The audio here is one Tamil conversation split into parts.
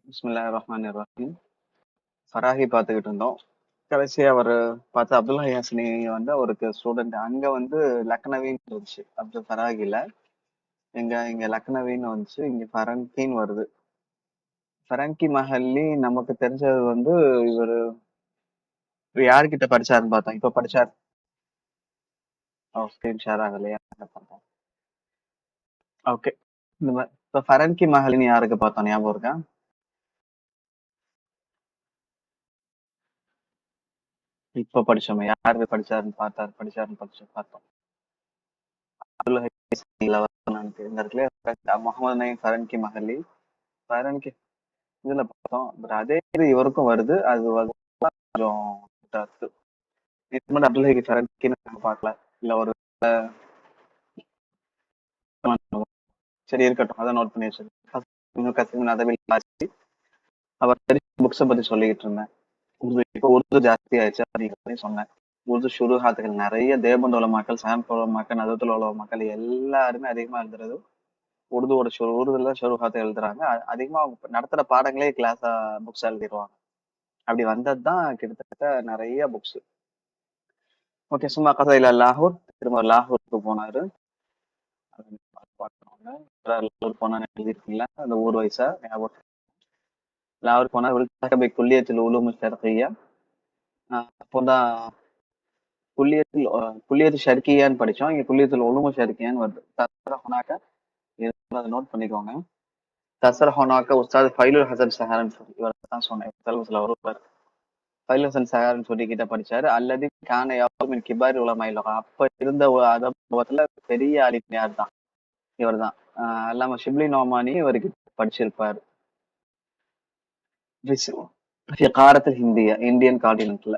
பிஸ்மில்லாஹிர் ரஹ்மானிர் ரஹீம். ஃபராஹி பார்த்துக்கிட்டு இருந்தோம். கடைசியா அவர் பார்த்து அப்துல் ஹை ஹாசினி வந்து அவருக்கு ஸ்டூடெண்ட். அங்க வந்து லக்னவின்னு இருந்துச்சு. அப்துல் ஃபராகில இங்க லக்னவின்னு வந்துச்சு. இங்க ஃபரன்கின்னு வருது. ஃபரங்கி மஹல்லி நமக்கு தெரிஞ்சது வந்து இவர் யார்கிட்ட படிச்சாருன்னு பார்த்தோம். இப்ப படிச்சார். ஸ்கிரீன் ஷேர் ஆகலையா? ஓகே. இப்ப ஃபரங்கி மஹல்லின்னு யாருக்கு பார்த்தோம் ஞாபகம் இருக்கா? இப்ப படிச்சோமே, யாரு படிச்சாருன்னு பார்த்தோம். அப்துல் ஹை ஹாசினில இந்த இடத்துல முகமது நயீம் ஃபரன்கி மஹல்லி. ஃபரன்கி இதுல பார்த்தோம். பட் அதே இது இவருக்கும் வருது. அது வந்து கொஞ்சம் tough. இது மட்டும் அப்துல் ஹை ஃபரன்கின்னு நம்ம பார்க்கல. இல்ல ஒரு சரி இருக்கட்டும். அதை நோட் பண்ணி வச்சிருக்கேன். கசீம் நதவில் ஆச்சு. அவர் புக்ஸை பத்தி சொல்லிக்கிட்டு இருந்தேன். இப்போ உருது ஜாஸ்தி ஆயிடுச்சு அப்படின்னு சொன்னேன். உருது ஷுருஹாத்துகள் நிறைய தேவபந்து உலமாக்கள், சாம்பு உலமாக்கள், நதத்துல உலமாக்கள் எல்லாருமே அதிகமா எழுதுறது உருதுவோட உருதுல ஷுருஹாத்தை எழுதுறாங்க. அதிகமா அவங்க நடத்துற பாடங்களே கிளாஸா புக்ஸ் எழுதிடுவாங்க. அப்படி வந்ததுதான் கிட்டத்தட்ட நிறைய புக்ஸ். ஓகே. சும்மா கதை இல்ல லாகூர். திரும்ப லாகூருக்கு போனாரு. லாகூர் போனான்னு எழுதிருக்கீங்களா அந்த ஊர் வயசா ஞாபகம்? லாகூர் போனா குல்லியத்தில் உலூம் ஷர்கிய்யா. அப்போதான் குல்லியத்து ஷர்கியான்னு படிச்சோம். இங்க குல்லியத்தில் உலூம் ஷர்கியான்னு வருது. ஹொனாக்க அதை நோட் பண்ணிக்கோங்க. தசர் ஹொனாக்க உஸ்தாத் ஃபைலுல் ஹசன் சஹாரன் சொல்லி இவர் தான் சொன்னேன். செலவுல வருவார். ஃபைலுல் ஹசன் சஹாரன் சொல்லி கிட்ட படிச்சாரு. அல்லது கான யாவும் கிபாரி உலமாயில அப்ப இருந்த அதபத்துல பெரிய ஆலிம் யார் தான்? இவர் தான். அல்லாம ஷிப்லி நோமானி இவருக்கு படிச்சிருப்பாரு. காரத்தில் ஹிந்தியா இந்தியன் கான்டினென்ட்ல.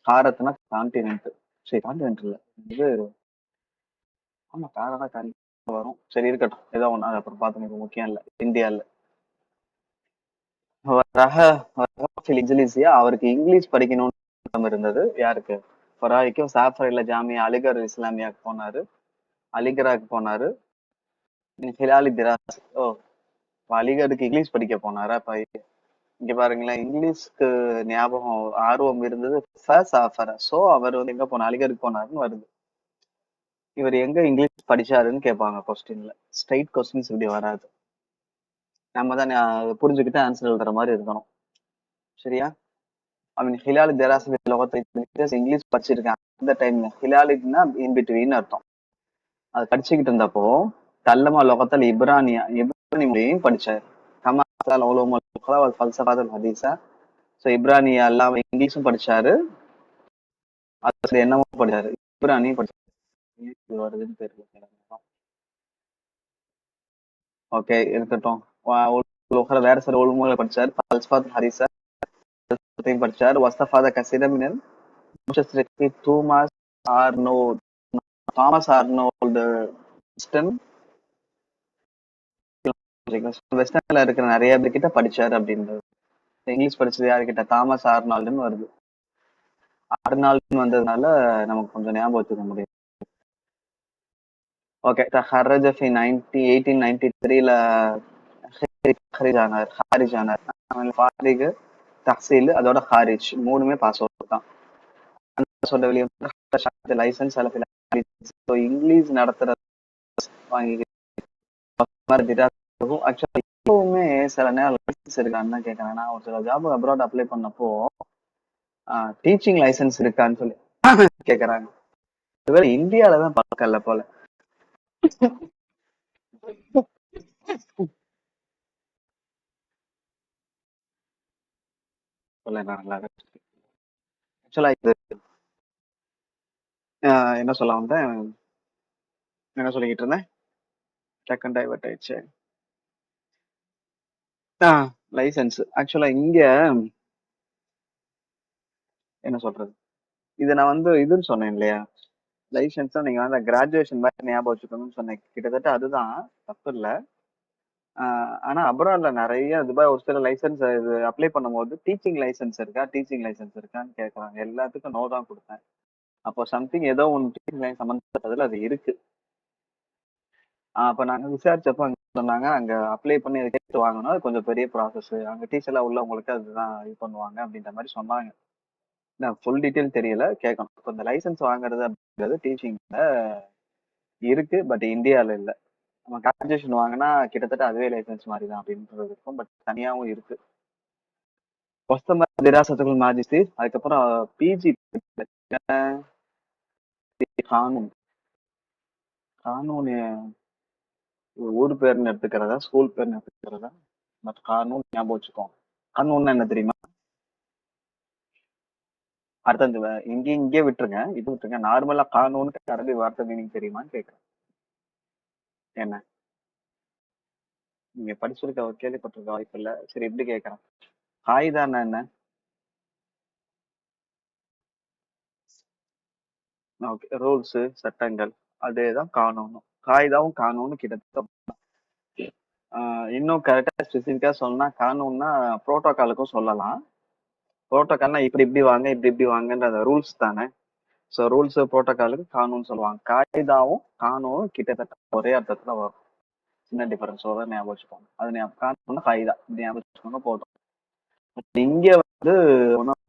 காரத்னா கான்டினென்ட். சரி கான்டினென்ட் இல்ல இது. ஆமா காரனா கான்டினென்ட் வரும். சரி இருக்கட்டும். ஏதோ ஒண்ணு அது அப்புறம் பார்த்து முக்கியம் இல்ல. இந்தியா இல்ல. அவருக்கு இங்கிலீஷ் படிக்கணும்னு இருந்தது. யாருக்கு? ஃபராய்க்கும் சாஃபர் ஜாமியா அலிகர் இஸ்லாமியாக்கு போனாரு. அலிகராக்கு போனாரு. ஹிலாலி திராஸ். ஓ, அலிகருக்கு இங்கிலீஷ் படிக்க போனாரா? அப்ப இங்க பாருங்களேன், இங்கிலீஷ்க்கு ஞாபகம் ஆர்வம் இருந்தது. சோ அவர் வந்து எங்க போன அலிகருக்கு போனாருன்னு வருது. இவர் எங்க இங்கிலீஷ் படிச்சாருன்னு கேட்பாங்க கொஸ்டின்ல. ஸ்ட்ரைட் கொஸ்டின்ஸ் இப்படி வராது. நம்ம தான் புரிஞ்சுக்கிட்டு ஆன்சர் எழுதுற மாதிரி இருக்கணும். சரியா? ஹிலாலி தெராஸ் இங்கிலீஷ் படிச்சிருக்காங்க அந்த டைம்ல. ஹிலாலின்னா இன் பிட்வீன் அர்த்தம். அது படிச்சுக்கிட்டு இருந்தப்போ தல்லமா லொகத்தல் இப்ரானியும் படிச்சாரு. கமால் உலூமுல் ஃபுக்ஹா வல் ஃபல்சஃபாத்துல் ஹதீஸா. ஸோ இப்ரானியா எல்லாம் இங்கிலீஷும் படிச்சாரு. அது என்னமோ படிச்சாரு. இப்ரானியும் படிச்சாரு. வருதுன்னு தெரியல. ஓகே இருக்கட்டும். வேற சில உலூமுல படிச்சாரு. ஃபல்சஃபாத்துல் ஹதீஸா படிச்சாரு. வஸ்தஃபாத கஸீர மினல் முஸ்தஷ்ரிகி தாமஸ் ஆர்னோல்டு வெஸ்டர்ன்ல இருக்கிற நிறைய பேர் கிட்ட படிச்சாரு அப்படின்றது. இங்கிலீஷ் படிச்சது யாருக்கிட்ட? தாமஸ் ஆர்னால்டுன்னு வருது. ஆர்னால்டுன்னு வந்ததுனால நமக்கு கொஞ்சம் ஞாபகம் வச்சுக்க முடியும். ஓகே. தஹர்ரஜ ஃபி 1893ல ஹாரிஜ் ஆனார். ஃபாரிக், தஹ்சீல் அதோட ஹாரிஜ் மூணுமே பாஸ் அவுட் தான். சொல்ல வெளியே லைசன்ஸ் இங்கிலீஷ் நடத்துற வாங்கி ஆக்சுவலா இப்பவுமே சில நேரம் லைசன்ஸ் இருக்கான்னு தான் கேட்கறேன். நான் ஒரு சில ஜாப் அப்ராட் அப்ளை பண்ணப்போ டீச்சிங் லைசன்ஸ் இருக்கான்னு சொல்லி கேக்குறாங்க. ஒருவேளை இந்தியாலதான் பார்க்கல போல. ஆக்சுவலா இது என்ன சொல்ல வந்தேன், என்ன சொல்லிக்கிட்டு இருந்தேன், செகண்ட் டைவர்ட் ஆயிடுச்சு. லைசன்ஸ் ஆக்சுவலா இங்க என்ன சொல்றது, இதை நான் வந்து இதுன்னு சொன்னேன் இல்லையா, லைசன்ஸ் நீங்க வந்து கிராஜுவேஷன் மாதிரி ஞாபகம் வச்சுக்கணும்னு சொன்னேன். கிட்டத்தட்ட அதுதான், தப்பு இல்லை. ஆனா அப்ராட்ல நிறைய துபாய் ஒரு சில லைசன்ஸ் இது அப்ளை பண்ணும்போது டீச்சிங் லைசன்ஸ் இருக்கான்னு கேட்கறாங்க. எல்லாத்துக்கும் நோ தான் கொடுத்தேன். அப்போ சம்திங் ஏதோ ஒன்று டீச்சிங் லைன் சம்பந்தப்பட்டதுல அது இருக்கு. அப்ப நாங்க விசாரிச்சப்ப அங்க சொன்னாங்க, அங்க அப்ளை பண்ணி அத கேட்டு வாங்கணும். அது கொஞ்சம் பெரிய ப்ராசஸ். அங்க டீச்சர்லாம் உள்ளவங்களுக்கு அதுதான் இது பண்ணுவாங்க அப்படின்ற மாரி சொன்னாங்க. நான் ஃபுல் டீட்டெயில் தெரியல. கேட்கணும். இப்ப இந்த லைசென்ஸ் வாங்குறது அப்படிங்கிறது டீச்சிங்ல இருக்கு. பட் இந்தியால இல்ல. நம்ம கிராஜுவேஷன் வாங்குனா கிட்டத்தட்ட அதுவே லைசென்ஸ் மாரி தான் அப்படின்றது இருக்கும். பட் தனியாவும் இருக்கு. வஸ்தம திராசத்துல் மாஜிஸ்தீர். அதுக்கப்புறம் பிஜி கானூன். கானூன் ஊர் பேர்னு எடுத்துக்கிறதா, ஸ்கூல் பேர்னு எடுத்துக்கிறதா? பட் கானூன் ஞாபகம் வச்சுக்கோங்க. கானூன்னா என்ன தெரியுமா? அடுத்த இந்த இங்கே விட்டுருங்க. இது விட்டுருங்க. நார்மலா கானூனுக்கு அரபி வார்த்தை மீனிங் தெரியுமான்னு கேட்குறேன். என்ன? நீங்க படிச்சிருக்க கேள்விப்பட்டிருக்க வாய்ப்பு இல்ல. சரி எப்படி கேட்கறேன்? காயிதான்னா என்ன? ஓகே. ரூல்ஸ், சட்டங்கள். அதேதான் கானூனும். காயிதாவும் கானூனும் கிட்டத்தட்ட இன்னும் கரெக்டா ஸ்பெசிஃபிக்கா சொல்லணும்னா கானூன்னா புரோட்டோகாலுக்கும் சொல்லலாம். புரோட்டோகால்னா இப்படி இப்படி வாங்க, இப்படி இப்படி வாங்கன்ற அந்த ரூல்ஸ் தானே. ஸோ ரூல்ஸ் புரோட்டோகாலுக்கு கானூன் சொல்லுவாங்க. காயிதாவும் கானூனும் கிட்டத்தட்ட ஒரே அர்த்தத்துல வரும். சின்ன டிஃபரன்ஸ் வரும், ஞாபகம் வச்சுக்கோங்க. அது கானூன்னா காயிதா இப்படி ஞாபகம் வச்சுக்கோங்க போதும். இங்க வந்து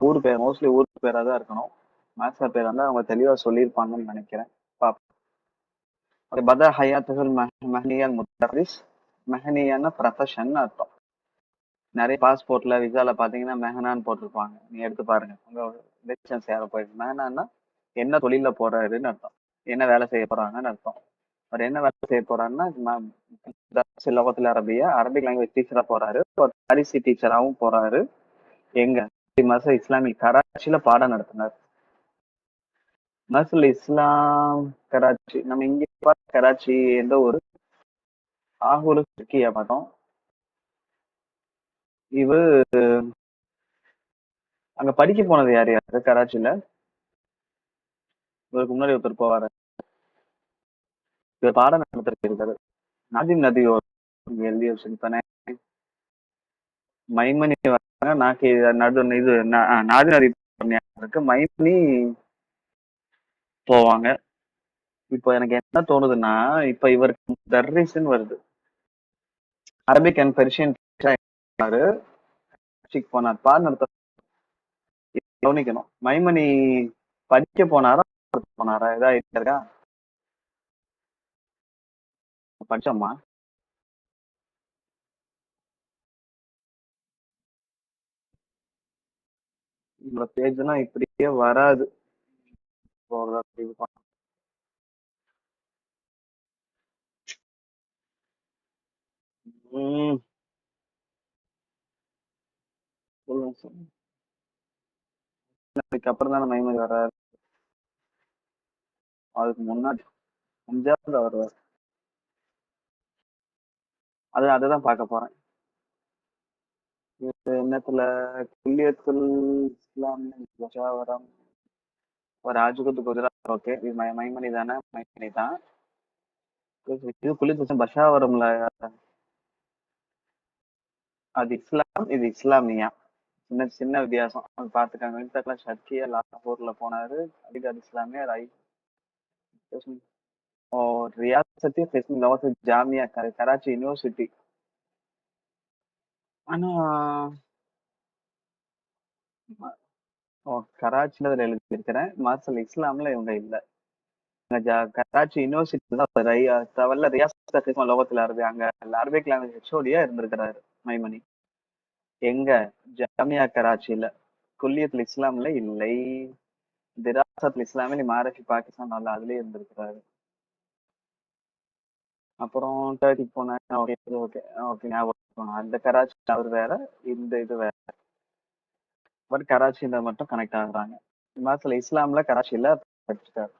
ஊர் பேர் மோஸ்ட்லி ஊர் பேரா தான் இருக்கணும். மாஸ்டர் பேர் வந்து அவங்க தெளிவா சொல்லியிருப்பாங்கன்னு நினைக்கிறேன். பதா ஹயாத்துல் மஹனியல் முத்தரிஸ். மெஹனியான ப்ரொஃபஷன் அர்த்தம். நிறைய பாஸ்போர்ட்ல விசால பாத்தீங்கன்னா மெஹனான்னு போட்டிருப்பாங்க. நீங்க எடுத்து பாருங்க. உங்க ரிலேஷன்ஸ் யாரோ போயிருக்கு. மெஹனான்னா என்ன தொழில போறாருன்னு அர்த்தம். என்ன வேலை செய்ய போறாங்கன்னு அர்த்தம். அவர் என்ன வேலை செய்ய போறாருன்னா லோகத்துல அரபிக் லாங்குவேஜ் டீச்சரா போறாரு. ஒரு அரிசி டீச்சராகவும் போறாரு. எங்க மாசம் இஸ்லாமிக் கராச்சியில பாடம் நடத்தினார். மசூல் இஸ்லாம் கராச்சி. நம்ம இங்க கராச்சி எந்த ஊரு? ஆகூர் துருக்கியா பார்த்தோம். இவ அங்க படிக்க போனது யாரு யாரு கராச்சியில? இவருக்கு முன்னாடி ஒருத்தர் போவாரு. இவர் பாடம் நடத்திருக்காரு. நாதிம் நதி எழுதி வச்சிருப்பேன். மைமணி வராங்க. நாக்கு நடு இது நாதி நதி இருக்கு. மைமணி போவாங்க. இப்போ எனக்கு என்ன தோணுதுன்னா, இப்ப இவருக்கு தர்ரிஸ்ன்னு வருது. அரபிக் அண்ட் பெர்ஷியன் போனார். பாடம் நடத்த கவனிக்கணும். மைமணி படிக்க போனாரா போனாரா ஏதாவது இருக்கா? படிச்சோம்மா. இந்த பேஜ்லாம் இப்படியே வராது. உம் சொல்லுங்க சொல்லுங்க. அதுக்கப்புறம் தானே மைமணி வர்றாரு. அதுக்கு முன்னாடி 5வது வருவார். அதுதான் பார்க்க போறேன். என்னத்துல குல்லியத்துல் இஸ்லாமிய பஷாவரம் ஒரு ராஜகுத் குஜராத். ஓகே. இது மைமணி தானே? மைமணி தான். இது குல்லியத் பஷாவரம்ல. அது இஸ்லாம், இது இஸ்லாமியா. சின்ன சின்ன வித்தியாசம். அது பாத்துக்காங்க. இன்டர்லாம் ஷர்கியா லாகூர்ல போனாரு. அலிகர் இஸ்லாமியா और रियासती किस्म लॉस जामिया कराची यूनिवर्सिटी. ஆனா கராச்சில அதுல எழுதியிருக்கிறேன். மார்சல் இஸ்லாம்ல இவங்க இல்ல. கராச்சி யூனிவர்சிட்டி தான் தவல்ல ரியாசத் கிஸ்ம லோகத்துல அரபி. அங்க அரபிக் லாங்குவேஜ் ஹெச்ஓடியா இருந்திருக்கிறாரு மைமணி. எங்க? ஜாமியா கராச்சியில. குல்லியத்துல இஸ்லாம்ல இல்லை. திராசத் இஸ்லாமில் மாரஃபி பாகிஸ்தான் அதுலயே இருந்திருக்கிறாரு. அப்புறம் டர்க்கிக்கு போனேன். ஓகே ஓகே ஓகே ஞாபகம். அந்த கராச்சி அவர் வேற, இந்த இது வேற. பட் கராச்சியில மட்டும் கனெக்ட் ஆகுறாங்க. இமாசல் இஸ்லாம்ல கராச்சியில படிச்சிட்டாரு.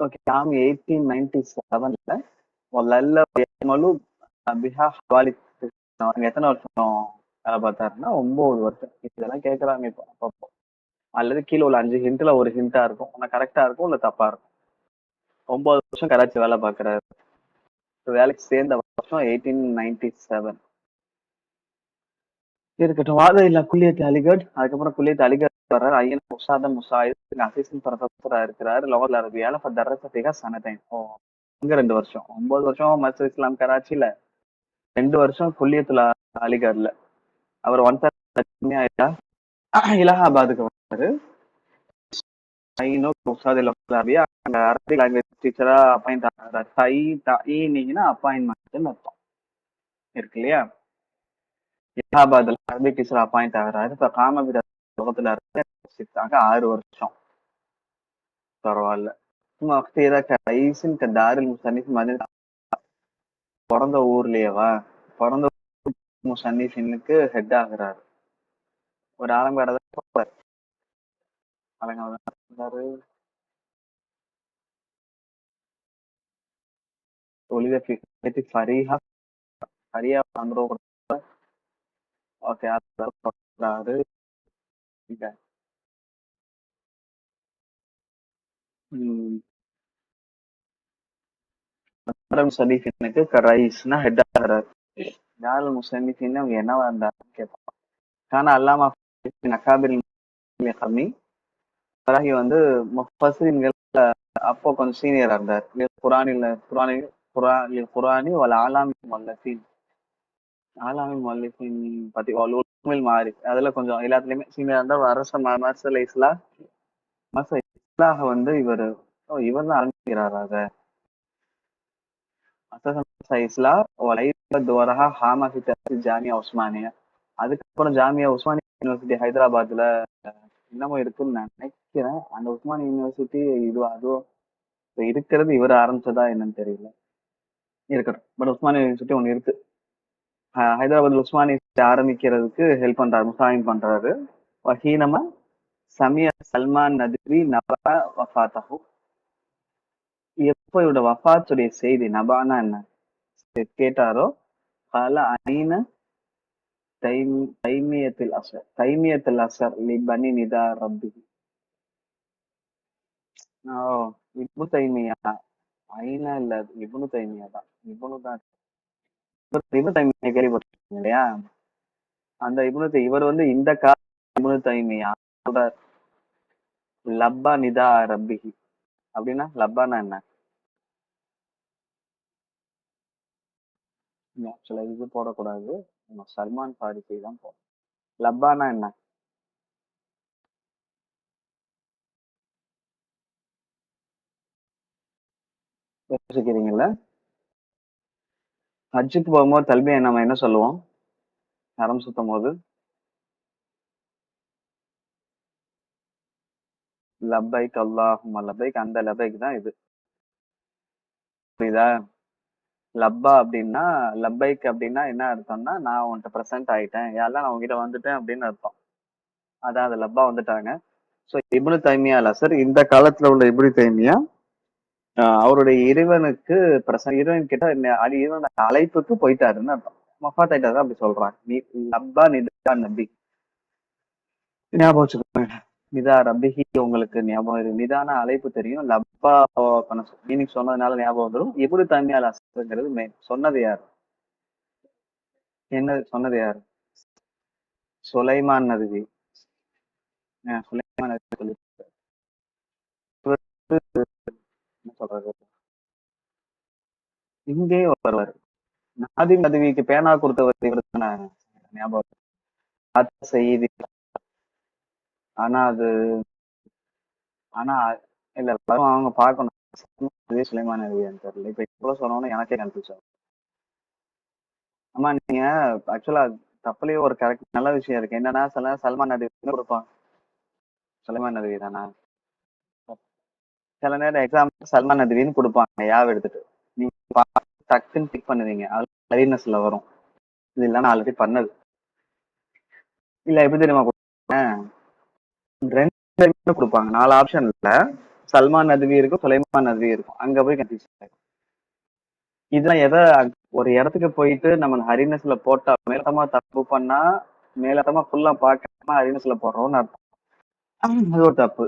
ஓகே. ஆம் 1897ல லல்ல மலு பிஹா ஹவாலி. எத்தனை வருஷம் வேலை பார்த்தாருன்னா 9 வருஷம். இதெல்லாம் கேட்கறாங்க இப்போ அப்பப்போ. அல்லது கீழே உள்ள 5 ஹிண்ட்ல ஒரு ஹிண்டா இருக்கும். ஆனா கரெக்டா இருக்கும் இல்ல தப்பா இருக்கும். 9 வருஷம் கராச்சி வேலை பார்க்கறாரு. வேலைக்கு சேர்ந்த வருஷம் 1897. இருக்கட்டும். வாதம் இல்ல குல்லியத் அலிகட். அதுக்கப்புறம் குல்லியத் அலிகட் வர்றாரு. ஐயன் முசாத முசாயித் அசிஸ்டன்ட் ப்ரொஃபஸரா இருக்கிறாரு. லோகல் அரபியால ஃபதரஸ ஃபீஹா சனதைன். இங்க 2 வருஷம். 9 வருஷம் மஸ்ஜித் இஸ்லாம் கராச்சில, 2 வருஷம் குல்லியத்துல அலிகட்ல. அவர் 130 இலஹாபாத்துக்கு வந்தாரு. ஐநோ முசாத் லோகல் அரபியா அங்க அரபிக் லாங்குவேஜ் டீச்சரா அப்பாயிண்ட் ஆனாரு. தைனீங்கன்னா அப்பாயின்மெண்ட்னு அர்த்தம் இருக்கு இல்லையா? இலஹாபாத்ல அரபிக் டீச்சர் அப்பாயிண்ட் ஆகிறாரு. இப்ப காமபிர லோகத்துல அங்க 6 வருஷம். பரவாயில்ல. சும்மா அக்தியதா ரைசின் தாரில் முசன்னிஃப் மதீனா. பிறந்த ஊர்லயேவா? பிறந்த முசன்னிஃபினுக்கு ஹெட் ஆகுறாரு. ஒரு ஆலங்கார இருந்தாரு. ஒளித ஃபரீஹா ஃபரியா அம்ரோ ஓகே சொல்றாரு. முசன்னிஃபினுக்கு ரைஸ்னா ஹெட் ஆகுறாரு. தாருல் முசன்னிஃபின் அவங்க என்னவா இருந்தாருன்னு கேட்பாங்க. ஆனா அல்லாமா அகாபிர் கம்மி பராகி வந்து முஃபஸ்ஸிரின்கள் அப்போ கொஞ்சம் சீனியரா இருந்தார். குரானி வல் ஆலாமி முல்லஃபின். ஆலாமி முல்லஃபின் பத்தி உலுமுல் மாரிஃப் அதுல கொஞ்சம் எல்லாத்துலயுமே சீனியரா இருந்தா மர்சல் இஸ்லாஹ வந்து இவர் தான் ஆரம்பிக்கிறாரா அத இஸ்லா துவரஹா ஹாமா ஃபி தஃசீஸ் ஜாமியா உஸ்மானியா. அதுக்கப்புறம் ஜாமியா உஸ்மானியா யூனிவர்சிட்டி ஹைதராபாத்ல இன்னமும் இருக்குன்னு நான் நினைக்கிறேன். அந்த உஸ்மானியா யூனிவர்சிட்டி அதுவும் இருக்கிறது இவர் ஆரம்பிச்சதா என்னன்னு தெரியல. இருக்கட்டும். பட் உஸ்மானியா யூனிவர்சிட்டி ஒண்ணு இருக்கு. ஹைதராபாத் உஸ்மானியா ஆரம்பிக்கிறதுக்கு ஹெல்ப் பண்றாரு, முசாயிம் பண்றாரு. வஹீனமா சமியா சல்மான் நதுவி நபா வஃபாத்தஹு. எப்போ இவரோட வஃபாத்துடைய செய்தி நபானா என்ன கேட்டாரோ கால ஐன தைமியத்தில் அசர் லிபனி நிதா ரப்பி. இப்னு தைமியா ஐனா இல்ல, இப்னு தைமியா தான். இப்னு தைமியா கேள்விப்பட்டிருக்கீங்க இல்லையா? அந்த இவர் வந்து இந்த கால இப்னு தைமியா சொல்றார். லப்பா நிதா ரப்பிஹி அப்படின்னா லப்பானா என்ன? ஆக்சுவலா இது போடக்கூடாது, சல்மான் பாரிசி தான் போடும். லப்பானா என்ன? யோசிக்கிறீங்கல்ல? ஹஜ்ஜுக்கு போகும்போது தல்பியா நம்ம என்ன சொல்லுவோம்? ஹரம் சுத்தும் போது லப்பைக் அல்லாஹும்ம லப்பைக். அந்த லப்பைக் தான் இது. புரியுதா? லப்பா அப்படின்னா லப்பைக் அப்படின்னா என்ன அர்த்தம்னா நான் உன்கிட்ட பிரசன்ட் ஆயிட்டேன், யாரெல்லாம் நான் உங்ககிட்ட வந்துட்டேன் அப்படின்னு அர்த்தம். அதான் அது லப்பா வந்துட்டாங்க. ஸோ இப்னு தைமியா அல்-அஸர் இந்த காலத்துல உள்ள இப்னு தைமியா அவருடைய இறைவனுக்கு இறைவன் கிட்ட இறைவன் அழைப்புக்கு போயிட்டாருன்னு அர்த்தம். மஃபாத் ஆயிட்டாரு அப்படி சொல்றாங்க. லப்பா நிதா நபி. ஞாபகம் வச்சுக்கோங்க. நிதா ரப்பிஹி உங்களுக்கு ஞாபகம் இருக்கு. நிதான அழைப்பு தெரியும். லப்பா மீனிங் சொன்னதுனால ஞாபகம் வந்துடும். இப்னு தைமியா அல்-அஸர்ங்கிறது மெயின். சொன்னது யார்? என்ன சொன்னது யார்? சுலைமான் நதுவி. சுலைமான் நதுவி சொல்லி என்ன சொல்றது, இங்கே வருவார். நாதிம் நதுவிக்கு பேனா கொடுத்தவர் இவர் தானே? ஞாபகம் செய்தி. ஆனா அது ஆனா இல்ல அவங்க பார்க்கணும். சுலைமான் நதுவியான்னு தெரியல. இப்ப இவ்வளவு சொன்னோன்னு எனக்கே கன்ஃபியூஸ் ஆகும். ஆமா, நீங்க ஆக்சுவலா தப்புலயே ஒரு கரெக்ட் நல்ல விஷயம் இருக்கு. என்னன்னா சல்மான் நதுவி கொடுப்பாங்க. சுலைமான் நதுவி தானா? சில நேரம் எக்ஸாம் சல்மான் நதுவின்னு கொடுப்பாங்க யாவை எடுத்துட்டு. நீங்க டக்குன்னு பிக் பண்ணுவீங்க. அது சரினஸ்ல வரும். இது இல்ல நான் ஆல்ரெடி பண்ணது. இல்ல எப்படி தெரியுமா ரெண்டு கொடுப்பாங்க. 4 ஆப்ஷன்ல சல்மான் நதுவி இருக்கும், சுலைமான் நதுவி இருக்கும். அங்க போய் கன்ஃபியூஸ் ஆகும். இதெல்லாம் ஒரு இடத்துக்கு போயிட்டு நம்ம ஹரினஸ்ல போட்டா மேலத்தமா தப்பு பண்ணா மேலத்தமா ஃபுல்லா பார்க்காம ஹரினஸ்ல போடுறோம்னு அர்த்தம். அது ஒரு தப்பு.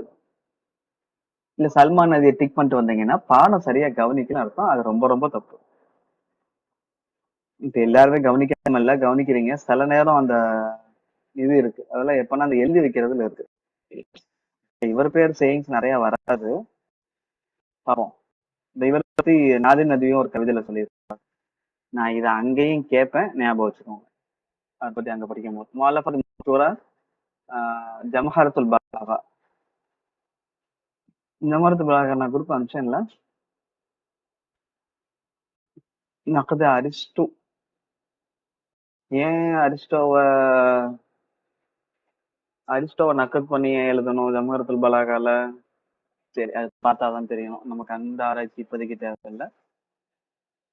இல்ல சல்மான் நதியை டிக் பண்ணிட்டு வந்தீங்கன்னா பாடம் சரியா கவனிக்கணும்னு அர்த்தம். அது ரொம்ப ரொம்ப தப்பு. இப்ப எல்லாருமே கவனிக்காம இல்ல, கவனிக்கிறீங்க. சில நேரம் அந்த இது இருக்கு. அதெல்லாம் எப்பன்னா அந்த எழுதி வைக்கிறதுல இருக்கு. இவர் பேர் சேயிங்ஸ் நிறைய வராது. பாப்போம். இந்த இவரை பத்தி நாதின் நதியும் ஒரு கவிதையில சொல்லியிருக்கேன். நான் இதை அங்கேயும் கேட்பேன், ஞாபகம் வச்சுக்கோங்க. அதை பத்தி அங்க படிக்கும் போது முஅல்லஃபத் மன்சூரா, ஜமஹரத்துல் பலாகா. ஜமஹரத்துல் பலாகா நான் குரூப் அனுப்பிச்சேன்ல. நக்கது அரிஸ்டோ. ஏன் அரிஸ்டோவை நக்கத் பண்ணி ஏன் எழுதணும் ஜமஹரத்துல் பலாகால? சரி, அது பார்த்தாதான் தெரியும். நமக்கு அந்த ஆராய்ச்சி இப்போதைக்கு தேவையில்லை.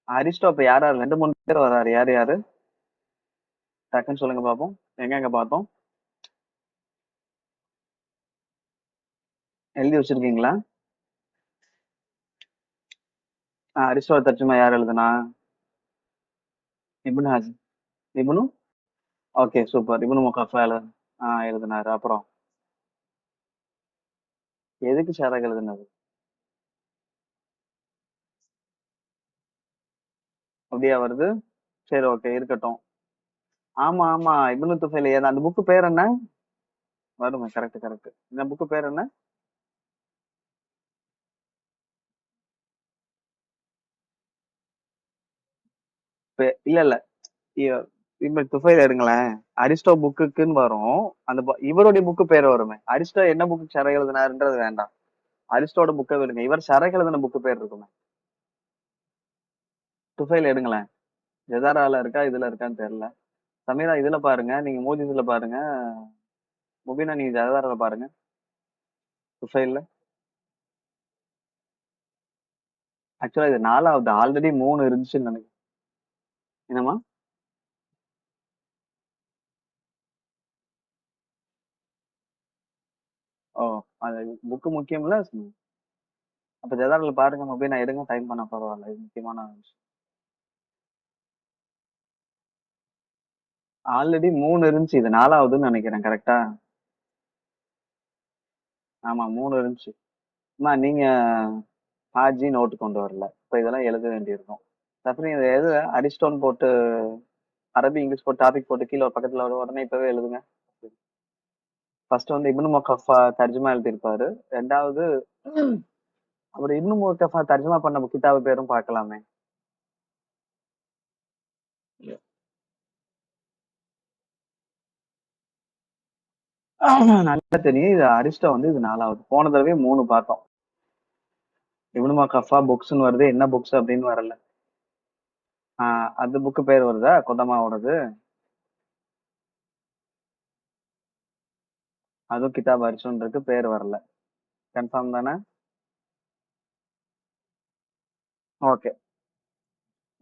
அரிஸ்டோ இப்ப யார் யார் 2 3 பேர் வர்றாரு. யார் யாரு? டக்குன்னு சொல்லுங்க பாப்போம். எங்க பார்த்தோம்? எழுதி வச்சிருக்கீங்களா? அரிஸ்டோ தர்ஜுமா யார் எழுதுனா? இப்னு ஹஜ். இப்னு ஓகே, சூப்பர். இப்னு முகஃபா எழுதுனாரு. அப்புறம் எதுக்கு ஷரக் எழுதுனது? அப்படியா வருது? சரி, ஓகே, இருக்கட்டும். ஆமா ஆமா, இப்னு துஃபைல் ஏதா அந்த புக்கு பேர் என்ன? வருமே, கரெக்ட் கரெக்ட். இந்த புக்கு பேர் என்ன? இல்ல இல்ல, இப்னு துஃபைல் எடுங்களேன். அரிஸ்டோ புக்குன்னு வரும். அந்த இவருடைய புக்கு பேர் வருமே. அரிஸ்டோ என்ன புக்கு ஷரக் எழுதினாருன்றது வேண்டாம். அரிஸ்டோட புக்கை விடுங்க. இவர் ஷரக் எழுதின புக்கு பேர் இருக்குமே. துஃபைல் எடுங்களேன். ஜெதாரால இருக்கா, இதுல இருக்கான்னு தெரியல. சமீரா இதுல பாருங்க, நீங்க மோஜிஸ்ல பாருங்க. முபீனா நீங்க ஜெதாரால பாருங்க. துஃபைல்ல ஆக்சுவலா இது 4வது. ஆல்ரெடி 3 இருந்துச்சுன்னு நினைக்கிறேன். என்னமா? ஓ, அது புக்கு முக்கியம்ல. அப்ப ஜெதாரால பாருங்க. முபீனா எடுங்க, டைம் பண்ண பரவாயில்ல. இது முக்கியமான விஷயம். ஆல்ரெடி 3 இருந்துச்சு. இது 4வதுன்னு நினைக்கிறேன். கரெக்டா? ஆமா, 3 இருந்துச்சு. அம்மா நீங்க ஹாஜி நோட்டு கொண்டு வரல. இப்ப இதெல்லாம் எழுத வேண்டியிருக்கும். அப்புறம் இதை எது அரிஸ்டோன் போட்டு அரபி இங்கிலீஷ் போட்டு டாபிக் போட்டு கீழே பக்கத்துல உடனே இப்பவே எழுதுங்க. ஃபர்ஸ்ட் வந்து இப்னு முகஃபா தர்ஜுமா எழுதியிருப்பாரு. 2வது அவர் இப்னு முகஃபா தர்ஜுமா பண்ண கிதாபு பேரும் பார்க்கலாமே. நல்லா தெரியும். இது அரிஸ்டோ வந்து இது 4வது. போன தடவை 3 பார்த்தோம். இப்னு முகஃபா புக்ஸ்ன்னு வருது. என்ன புக்ஸ் அப்படின்னு வரல. அந்த புக்கு பேர் வருதா கொதமாவோடது? அதுவும் கிதாப் அரிஸ்டோன்றது பேர் வரல. கன்ஃபார்ம் தானே? ஓகே.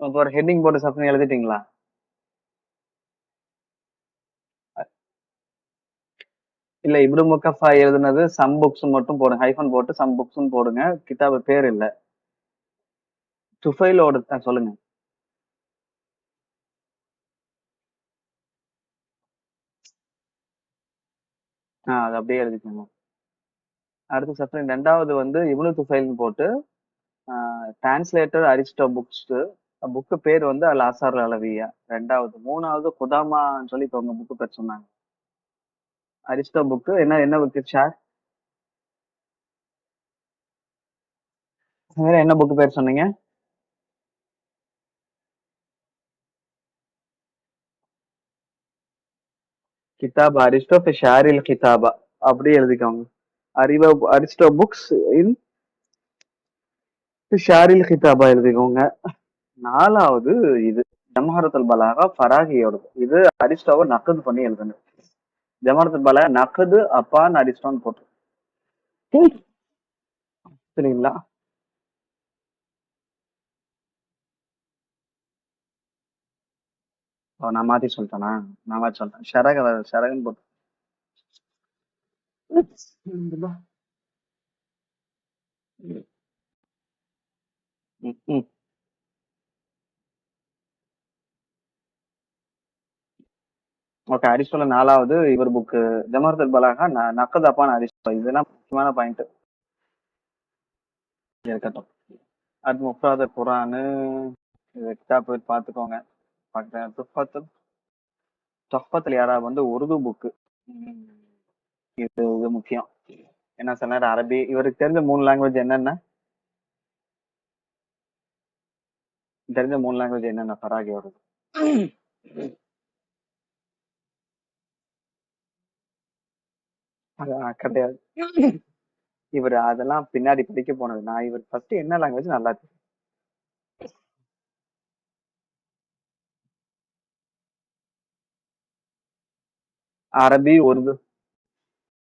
இப்போ ஒரு ஹெட்டிங் போட்டு சப்னு எழுதிட்டீங்களா? இல்ல, இப்னு முகஃபா எழுதுனது சம் புக்ஸ் மட்டும் போடுங்க. ஹைஃபன் போட்டு சம் புக்ஸ்னு போடுங்க. கிதாபு பேர் இல்ல. துஃபைலோட சொல்லுங்க. அது அப்படியே எழுதிக்கோங்க. அடுத்து சப்ளைன் 2வது வந்து இப்னு துஃபைல்னு போட்டு டிரான்ஸ்லேட்டர் அரிஸ்டோ புக்ஸ். புக்கு பேர் வந்து அல் ஆசார் அலவியா 2வது. 3வது குதாமான்னு சொல்லி இப்ப உங்க புக்கு பேர் சொன்னாங்க. அரிஸ்டோ புக்கு என்ன என்ன புக்கு ஷார்? வேற என்ன புக்கு பேர் சொன்னீங்க? கிதாப் அரிஸ்டோ ஷாரில் கிதாபா அப்படி எழுதிக்கோங்க. அறிவ அரிஸ்டோ புக்ஸ் இன் ஷாரில் கிதாபா எழுதிக்கோங்க. 4வது இது ஜமஹரத்துல் பலாகா ஃபராகியோடது. இது அரிஸ்டோவை நக்கது பண்ணி எழுதுங்க. ஜமஹரத்துல் பலாகா நக்கது அப்பான் அரிஸ்டோன்னு போட்டு. சரிங்களா? நான் மாத்தி சொல்லிட்டேனா? நான் மாத்தி சொல்லிட்டேன். ஷரகன் போட்டு. ஓகே, அரிஸ்டோல 4வது இவர் புக்கு ஜமஹரத்துல் பலாகா நக்கது அப்பான் அரிஸ்டோ. இதெல்லாம் முக்கியமான பாயிண்ட். இருக்கட்டும். அடுத்து 30வது குரானு. இது கிதாப் போய் பார்த்துக்கோங்க. பார்க்குறேன். தொஹ்பத்துல் யாராப் வந்து உருது புக்கு. இது முக்கியம். என்ன சொன்னாரு? அரபி. இவருக்கு தெரிஞ்ச 3 லாங்குவேஜ் என்னென்ன? தெரிஞ்ச 3 லாங்குவேஜ் என்னென்ன ஃபராகியோடது? கிடையாது. இவர் அதெல்லாம் பின்னாடி படிக்க போனது. நான் இவர் ஃபர்ஸ்ட் என்ன லாங்குவேஜ் நல்லா தெரியும். அரபி, உருது.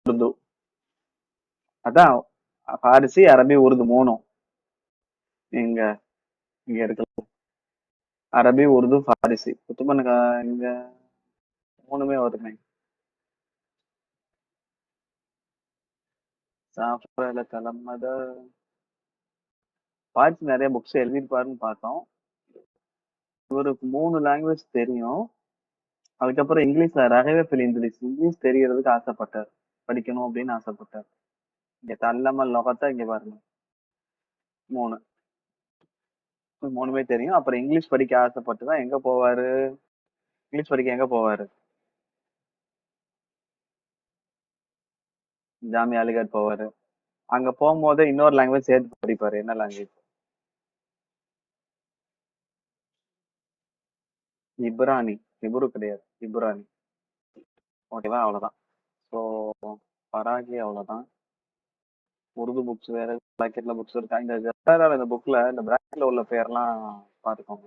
உருது. அதான் பாரிசி, அரபி, உருது 3ம். இங்க இங்க இருக்கு. அரபி, உருது, பாரிசி. குத்துமனுக்கு இங்க 3மே வருமே. சாஃப்ரல கலமத. பாரிசி நிறைய புக்ஸ் எழுதியிருப்பாருன்னு பார்த்தோம். இவருக்கு 3 லாங்குவேஜ் தெரியும். அதுக்கப்புறம் இங்கிலீஷ்ல ரகவே ஃபில் இங்கிலீஷ். இங்கிலீஷ் தெரியறதுக்கு ஆசைப்பட்டார். படிக்கணும் அப்படின்னு ஆசைப்பட்டார். இங்க தள்ளமல் லொகத்தா இங்க பாருங்க. 3. 3மே தெரியும். அப்புறம் இங்கிலீஷ் படிக்க ஆசைப்பட்டுதான் எங்க போவாரு? இங்கிலீஷ் படிக்க எங்க போவாரு? ஜாமியா அலிகர் போவாரு. அங்க போகும்போது இன்னொரு லாங்குவேஜ் சேர்த்து படிப்பாரு. என்ன லாங்குவேஜ்? இப்ரானி. ஹிப்ரு கிடையாது, இப்ரானி. ஓகேவா? அவ்வளவுதான். ஸோ பராகி அவ்வளவுதான். உருது புக்ஸ் வேற பிராக்கெட்ல புக்ஸ் இருக்கா? இந்த ஜெப்டாரால இந்த புக்ல இந்த பிராக்கெட்ல உள்ள பேர்லாம் பார்த்துக்கோங்க.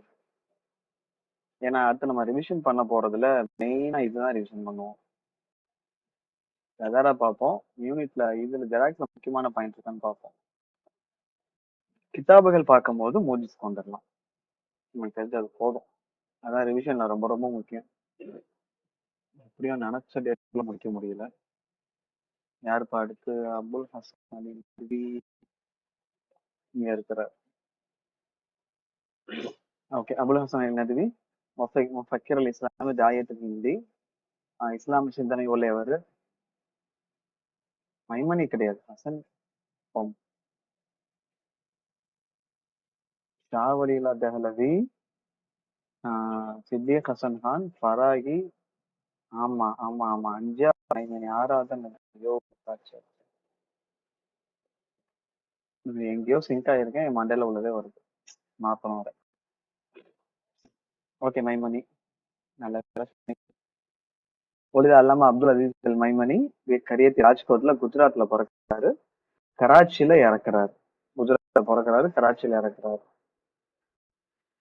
ஏன்னா அடுத்து நம்ம ரிவிஷன் பண்ண போறதுல மெயினா இதுதான் ரிவிஷன் பண்ணுவோம். ஜெதாரா பார்ப்போம். யூனிட்ல இதுல ஜெராக்ஸ்ல முக்கியமான பாயிண்ட் இருக்கான்னு பார்ப்போம். கிதாபுகள் பார்க்கும்போது மூஜிஸ்க்கு வந்துடலாம். உங்களுக்கு தெரிஞ்சு அது போதும். அதான் ரிவிஷன்ல ரொம்ப ரொம்ப முக்கியம். எப்படியும் நினைச்ச டேட்ல முடிக்க முடியல. யாருப்பா அடுத்து? அபுல் ஹசன் அலி நத்வி இங்க இருக்கிற. ஓகே, அபுல் ஹசன் அலி நத்வி முஃபக்கிர் அல் இஸ்லாமி தாயத்துக்கு ஹிந்தி. இஸ்லாம் சிந்தனை உள்ளவர். மைமனி கிடையாது, ஹசன். ஓம். ஷாவலிலா தெஹலவி. சித்திக் ஹசன் கான், ஃபராகி. ஆமா ஆமா ஆமா, 5 மைமனி 6வது ஐயோ காட்சி. இது எங்கேயோ சிங்க் ஆயிருக்கேன், என் மண்டையில உள்ளதே வருது. மாத்தணும் வர. ஓகே, மைமனி. நல்ல ஒளித அல்லாம அப்துல் அசீஸ் அல் மைமனி கரியத்தி ராஜ்கோட்ல குஜராத்ல பிறக்கிறாரு. கராச்சியில இறக்குறாரு. குஜராத்ல பிறக்கிறாரு, கராச்சியில இறக்குறாரு.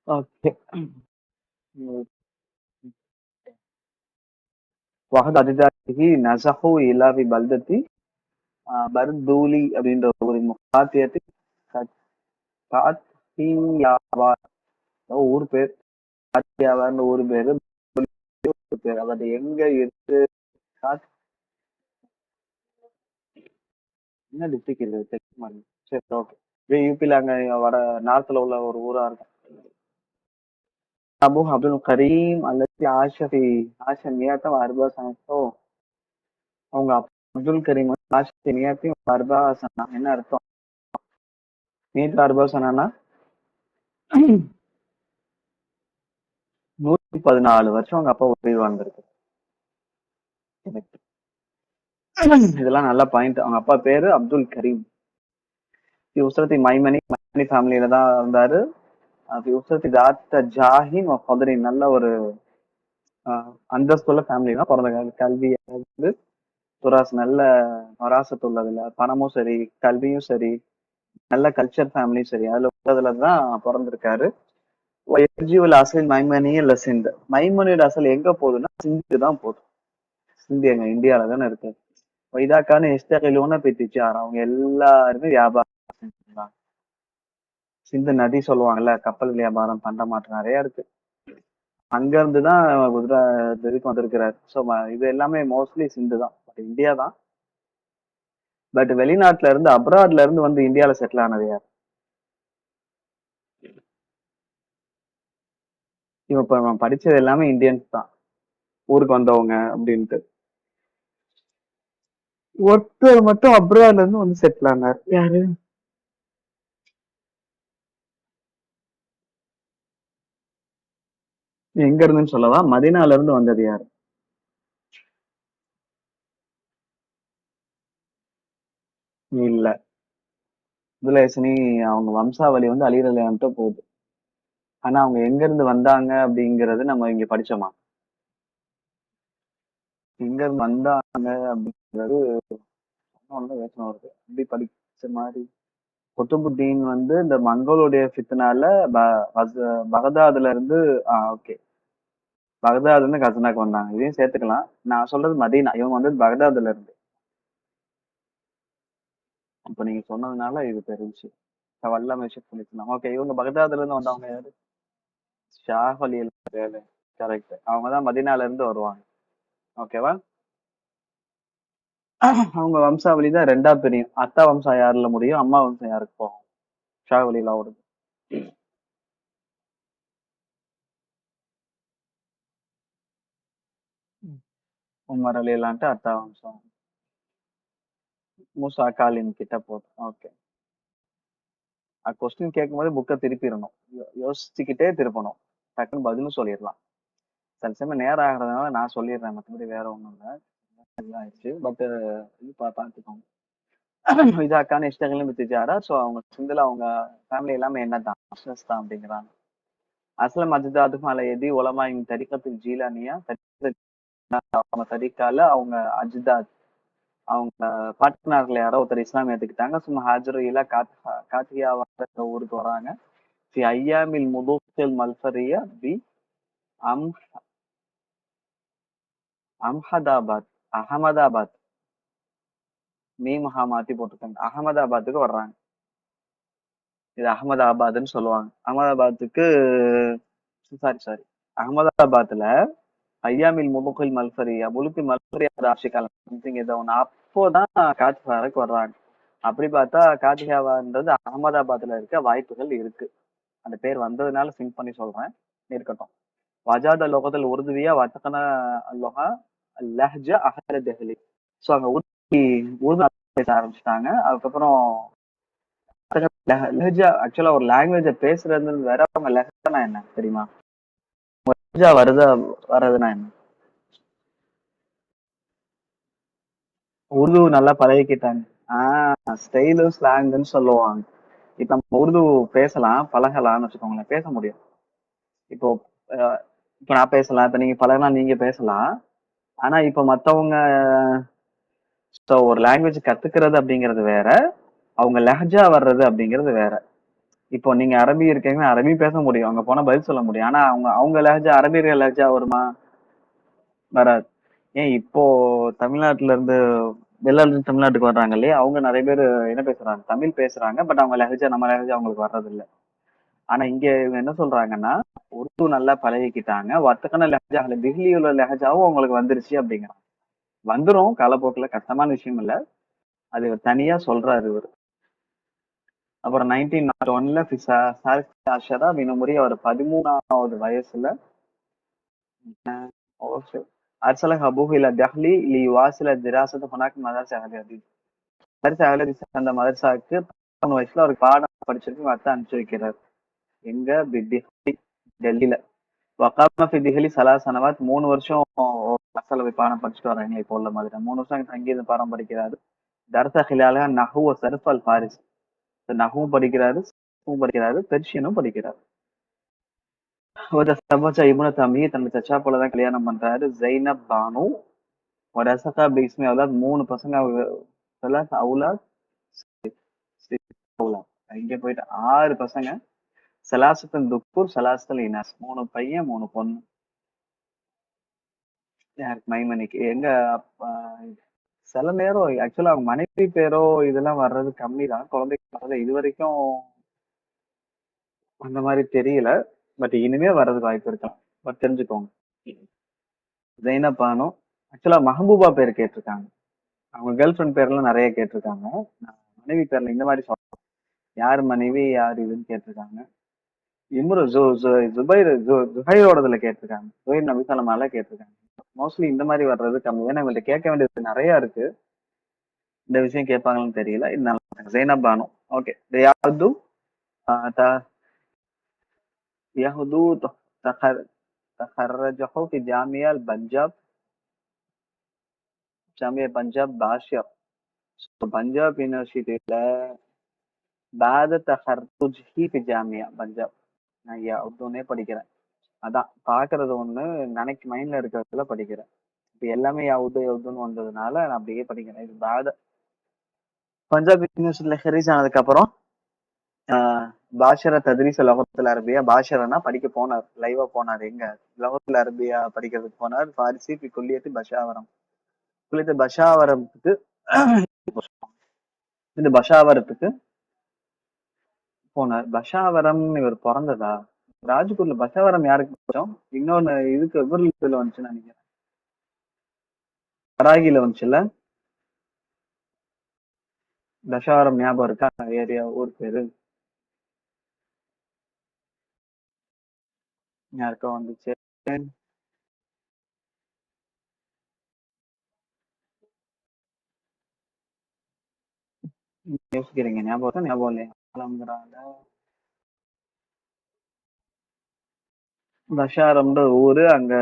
ஓகே. வஹத் அதிதாரிஹி நஸஹு இலா ஃபி பல்தத்தி பர்தூலி அப்படின்ற ஒரு முகாத்தியத்தை காத்தியாவார். ஊர் பேர். காத்தியாவார்னு ஊர் பேரு. பேர் அவர் எங்க இருக்கு? என்ன டிஸ்ட்ரிக்ட் இது? செக் பண்ணி. சரி, ஓகே. யூபில அங்க வட நார்த்ல உள்ள ஒரு ஊரா இருக்கும். அபு அப்துல் கரீம் அல்லது ஆஷபி ஆஷமியாத்தம் அர்பா சனத்தோ. அவங்க அப்துல் கரீம் ஆஷமியாத்தையும் அர்பா சனா என்ன அர்த்தம்? நீட் அர்பா சனானா 114 வருஷம் அவங்க அப்பா உயிர் வாழ்ந்திருக்கு. இதெல்லாம் நல்ல பாயிண்ட். அவங்க அப்பா பேரு அப்துல் கரீம். உசரத்தி மைமனி மைமனி ஃபேமிலியில தான் இருந்தாரு. உசரத்தி தாத்த ஜாஹின் ஃபதரின் நல்ல ஒரு அந்தஸ்துள்ள ஃபேமிலி தான் பிறந்த. கல்வி வந்து துராஸ் நல்ல வராசத்து உள்ளதுல, பணமும் சரி, கல்வியும் சரி, நல்ல கல்ச்சர் ஃபேமிலியும் சரி, அதுல உள்ளதுல தான் பிறந்திருக்காரு. அசல் மைமனி இல்ல சிந்து. மைமனியோட அசல் எங்க போகுதுன்னா சிந்து தான் போகுது. சிந்து எங்க இந்தியாவில தானே இருக்கு. வைதாக்கான எஸ்டகிலோன பித்திச்சார். அவங்க எல்லாருமே வியாபாரம் செஞ்சுருந்தாங்க. சிந்து நதி சொல்லுவாங்கல்ல, கப்பல் வியாபாரம் பண்டமாற்றம் நிறைய இருக்கு. அங்க இருந்துதான் குஜராத் இதுக்கு வந்திருக்கிறாரு. ஸோ இது எல்லாமே மோஸ்ட்லி சிந்து தான். பட் இந்தியா தான். பட் வெளிநாட்டுல இருந்து அப்ராட்ல இருந்து வந்து இந்தியால செட்டில் ஆனது யார்? இப்ப நம்ம படிச்சது எல்லாமே இந்தியன்ஸ் தான், ஊருக்கு வந்தவங்க அப்படின்ட்டு. ஒருத்தர் மட்டும் அப்ராட்ல இருந்து வந்து செட்டில் ஆனார். யாரு? எங்க இருந்துன்னு சொல்லவா? மதினால இருந்து வந்தது யாரு? இல்ல. துலைஹிஸ்னி அவங்க வம்சாவளி வந்து அலி ரலியல்லாஹு போகுது. ஆனா அவங்க எங்க இருந்து வந்தாங்க அப்படிங்கிறது நம்ம இங்க படிச்சோமா? எங்க இருந்து வந்தாங்க அப்படிங்கிறது ஒண்ணும் யோசனை வருது. அப்படி படிச்ச மாதிரி. குத்துபுத்தீன் வந்து இந்த மங்களுடைய ஃபித்னால பகதாதுல இருந்து ஓகே. பகதாதுல இருந்து கசனாக்கு வந்தாங்க. இதையும் சேர்த்துக்கலாம். நான் சொல்றது மதீனா. இவங்க வந்து பகதாதுல இருந்து. இப்ப நீங்க சொன்னதுனால இது தெரிஞ்சு. வல்லமை ஷிஃப்ட் பண்ணிக்கலாம். ஓகே, இவங்க பகதாதுல இருந்து வந்தவங்க யாரு? ஷாஹ் அலி கரெக்ட். அவங்க தான் மதீனால இருந்து வருவாங்க. ஓகேவா? அவங்க வம்சாவளி தான் ரெண்டா பிரியும். அத்தா வம்சம் யாருல முடியும், அம்மா வம்சம் யாருக்கு போகும்? ஷாஹ் வழியில வருது. உமர் அலி இல்லான்ட்டு அத்தா வம்சம். மூசா காலின் கிட்ட போதும். ஓகே. கொஸ்டின் கேட்கும்போது புக்கை திருப்பிடணும். யோசிச்சுக்கிட்டே திருப்பணும். டக்குன்னு பதிலும் சொல்லிடலாம். சில சமயம் நேரம் ஆகிறதுனால நான் சொல்லிடுறேன், மற்றபடி வேற ஒண்ணும் இல்லை. ஆயிடுச்சு. பட் இது பார்த்துக்கோங்க. இதா கான இஷ்டங்களும் வித்துச்சாரா. ஸோ அவங்க சிந்தில் அவங்க ஃபேமிலி எல்லாமே என்னதான் பிஸ்னஸ் தான் அப்படிங்கிறாங்க. அஸ்லம் அஜிதாதுக்கும் அல எதி உலமாயின் தரிக்கத்தில் ஜீலானியா அவங்க தரிக்கால அவங்க அஜிதாத் அவங்க பாட்னார்ல யாரோ ஒருத்தர் இஸ்லாம் ஏத்துக்கிட்டாங்க. சும்மா ஹாஜரு இல்ல காத்தியா ஊருக்கு வராங்க. في أيام الملوك الملفرية بأم அம்ஹதாபாத் அகமதாபாத் மீமுஹா மாத்தி போட்டிருக்காங்க. அகமதாபாத்துக்கு வர்றாங்க. இது அகமதாபாத்ன்னு சொல்லுவாங்க. அகமதாபாத்துக்கு சாரி அகமதாபாத்ல ஐயாமில் முலுக்கில் மல்ஃபரியா முலுக்கு மல்ஃபரியா ஆட்சி காலம் சம்திங் ஏதோ ஒன்று. அப்போதான் காத்திஹாருக்கு வர்றாங்க. அப்படி பார்த்தா காத்திஹாவான்றது அகமதாபாத்ல இருக்க வாய்ப்புகள் இருக்கு. அந்த பேர் வந்ததுனால சிங்க் பண்ணி சொல்றேன். இருக்கட்டும். வஜாத லோகத்தில் உருதுவியா வத்தகன அல்லோகா லஹ்ஜா அஹ்ல தெஹ்லி. ஸோ அங்க உருது பேச ஆரம்பிச்சிட்டாங்க. அதுக்கப்புறம் லஹ்ஜா ஆக்சுவலா ஒரு லாங்குவேஜ பேசுறது வேற. அவங்க லஹ்ஜானா என்ன தெரியுமா? லஹ்ஜா வர்றதுன்னா என்ன? உருது நல்லா பழகிக்கிட்டாங்க. ஸ்டைலு ஸ்லாங்குன்னு சொல்லுவாங்க. இப்ப நம்ம உருது பேசலாம், பழகலாம்னு வச்சுக்கோங்களேன். பேச முடியும். இப்போ அஹ், இப்ப நான் பேசலாம், இப்ப நீங்க பழகலாம், நீங்க பேசலாம். ஆனா இப்ப மத்தவங்க ஒரு லாங்குவேஜ் கத்துக்கிறது அப்படிங்கிறது வேற, அவங்க லஹ்ஜா வர்றது அப்படிங்கிறது வேற. இப்போ நீங்க அரபி இருக்கீங்கன்னா அரபி பேச முடியும், அங்க போனா பதில் சொல்ல முடியும். ஆனா அவங்க அவங்க லஹ்ஜா அரபியர்கள் லஹ்ஜா வருமா? வராது. ஏன் இப்போ தமிழ்நாட்டுல இருந்து வெளிநாட்டுல இருந்து தமிழ்நாட்டுக்கு வர்றாங்க இல்லையா, அவங்க நிறைய பேர் என்ன பேசுறாங்க, தமிழ் பேசுறாங்க. பட் அவங்க லஹ்ஜா நம்ம லஹ்ஜா அவங்களுக்கு வர்றது இல்ல. ஆனா இங்க இவங்க என்ன சொல்றாங்கன்னா, உருது நல்லா பழகிக்கிட்டாங்க, வர்த்தகன லஹ்ஜா தில்லி உள்ள லஹ்ஜாவும் அவங்களுக்கு வந்துருச்சு அப்படிங்கிறாங்க. வந்துரும் காலப்போக்குல, கஷ்டமான விஷயம் இல்ல. அது இவர் தனியா சொல்றாரு இவர். அப்புறம் 1901ல அஷரா வினமுறை அவர் 13வது வயசுல அர்சலக அபூஹு இலா டஹ்லி லியுவாசில திராசத ஹுனாக் மதரசா அஹ்லி ஹதீஸ். மதரசா அஹ்லி ஹதீஸ் அந்த மதரசாவுக்கு 13 வயசுல அவருக்கு பாடம் படிச்சிருக்கு அர்த்தம் அனுப்பிச்சு வைக்கிறார். எங்க டெல்லியில. வக்காம ஃபி திஹ்லி சலாஸ் சனவாத் 3 வருஷம் மசாலா போய் பாடம் படிச்சுட்டு வர்றாங்க. இப்போ உள்ள மாதிரி 3 வருஷம் தங்கி பாடம் படிக்கிறாரு. தர்சா ஹிலால நஹு சர்ஃப் அல் ஃபாரிஸ். நஹுவும் படிக்கிறாரு, படிக்கிறாரு, பெர்ஷியனும் படிக்கிறாரு. ஒரு சபச்ச இப்னு தம்பி தன்னோட சச்சா போலதான் கல்யாணம் பண்றாரு. ஜைனப் பானு ஒரு ரசகா பிஸ்மி அவுலாத் 3 பசங்க. சலாஸ் அவுலாத் அவுலாத் இங்க போயிட்டு 6 பசங்க. சலாசத்தன் துக்கூர் சலாசத்தல் இனாஸ் 3 பையன் 3 பொண்ணு. யாருக்கு? மைமனிக்கு. எங்க சில நேரம் ஆக்சுவலா அவங்க மனைவி பேரோ இதெல்லாம் வர்றது கம்மி தான். குழந்தைக்கு வர்றது இது வரைக்கும் அந்த மாதிரி தெரியல. பட் இனிமே வர்றதுக்கு வாய்ப்பு இருக்கலாம். பட் தெரிஞ்சுக்கோங்க. ஜெய்னப் பானு ஆக்சுவலா மஹபூபா பேர் கேட்டிருக்காங்க. அவங்க கேர்ள் ஃப்ரெண்ட் பேர்லாம் நிறைய கேட்டிருக்காங்க. மனைவி பேர்ல இந்த மாதிரி சொல்லலாம். யார் மனைவி யார் இதுன்னு கேட்டிருக்காங்க. இம்ரு ஜுஹைரோடதுல கேட்டிருக்காங்க. ஜுஹைர் நபிசல்லமால கேட்டிருக்காங்க. மோஸ்ட்லி இந்த மாதிரி வர்றது கம்மி. ஏன்னா இவங்கள்ட்ட கேட்க வேண்டியது நிறைய இருக்கு. இந்த விஷயம் கேட்பாங்கன்னு தெரியல. இதனால ஜெய்னப் பானு. ஓகே. யாவது يهدو تخرجه في جامعة البنجاب جامعة بنجاب باشر பஞ்சாப் யூனிவர்சிட்டியில பாத தஹர்துஜ் ஹி ஜாமியா பஞ்சாப். நான் உர்தூனே படிக்கிறேன். அதான் பாக்குறது ஒண்ணு, நினைக்கு மைண்ட்ல இருக்கிறதுல படிக்கிறேன். இப்ப எல்லாமே உர்தூன்னு வந்ததுனால நான் அப்படியே படிக்கிறேன். இது பாத பஞ்சாப் யூனிவர்சிட்டியில ஹெரிஸ் ஆனதுக்கு அப்புறம் பாஷர தத்ரீஸ் லொகத்துல் அரபியா. பாஷரனா படிக்க போனார், லைவா போனார். எங்க லொகத்துல் அரபியா படிக்கிறதுக்கு போனார். ஃபாரிசி பி குல்லியத்து பஷாவரம். குல்லியத்து பஷாவரத்துக்கு இந்த பஷாவரத்துக்கு போனார். பஷாவரம்னு இவர் பிறந்ததா? ராஜ்கோட்ல பஷாவரம் யாருக்கு போச்சோம்? இன்னொன்னு இதுக்கு இவர்ல வந்துச்சுன்னு நினைக்கிறேன். கராகில வந்துச்சுல்ல பஷாவரம். ஞாபகம் இருக்கா ஏரியா ஊர் பேரு? யாருக்கோ வந்துச்சு. யோசிக்கிறீங்க. ஞாபகம் இருக்கா? ஞாபகம் இல்லையா? அலம்கரால பஷாரம்ன்ற ஊரு அங்க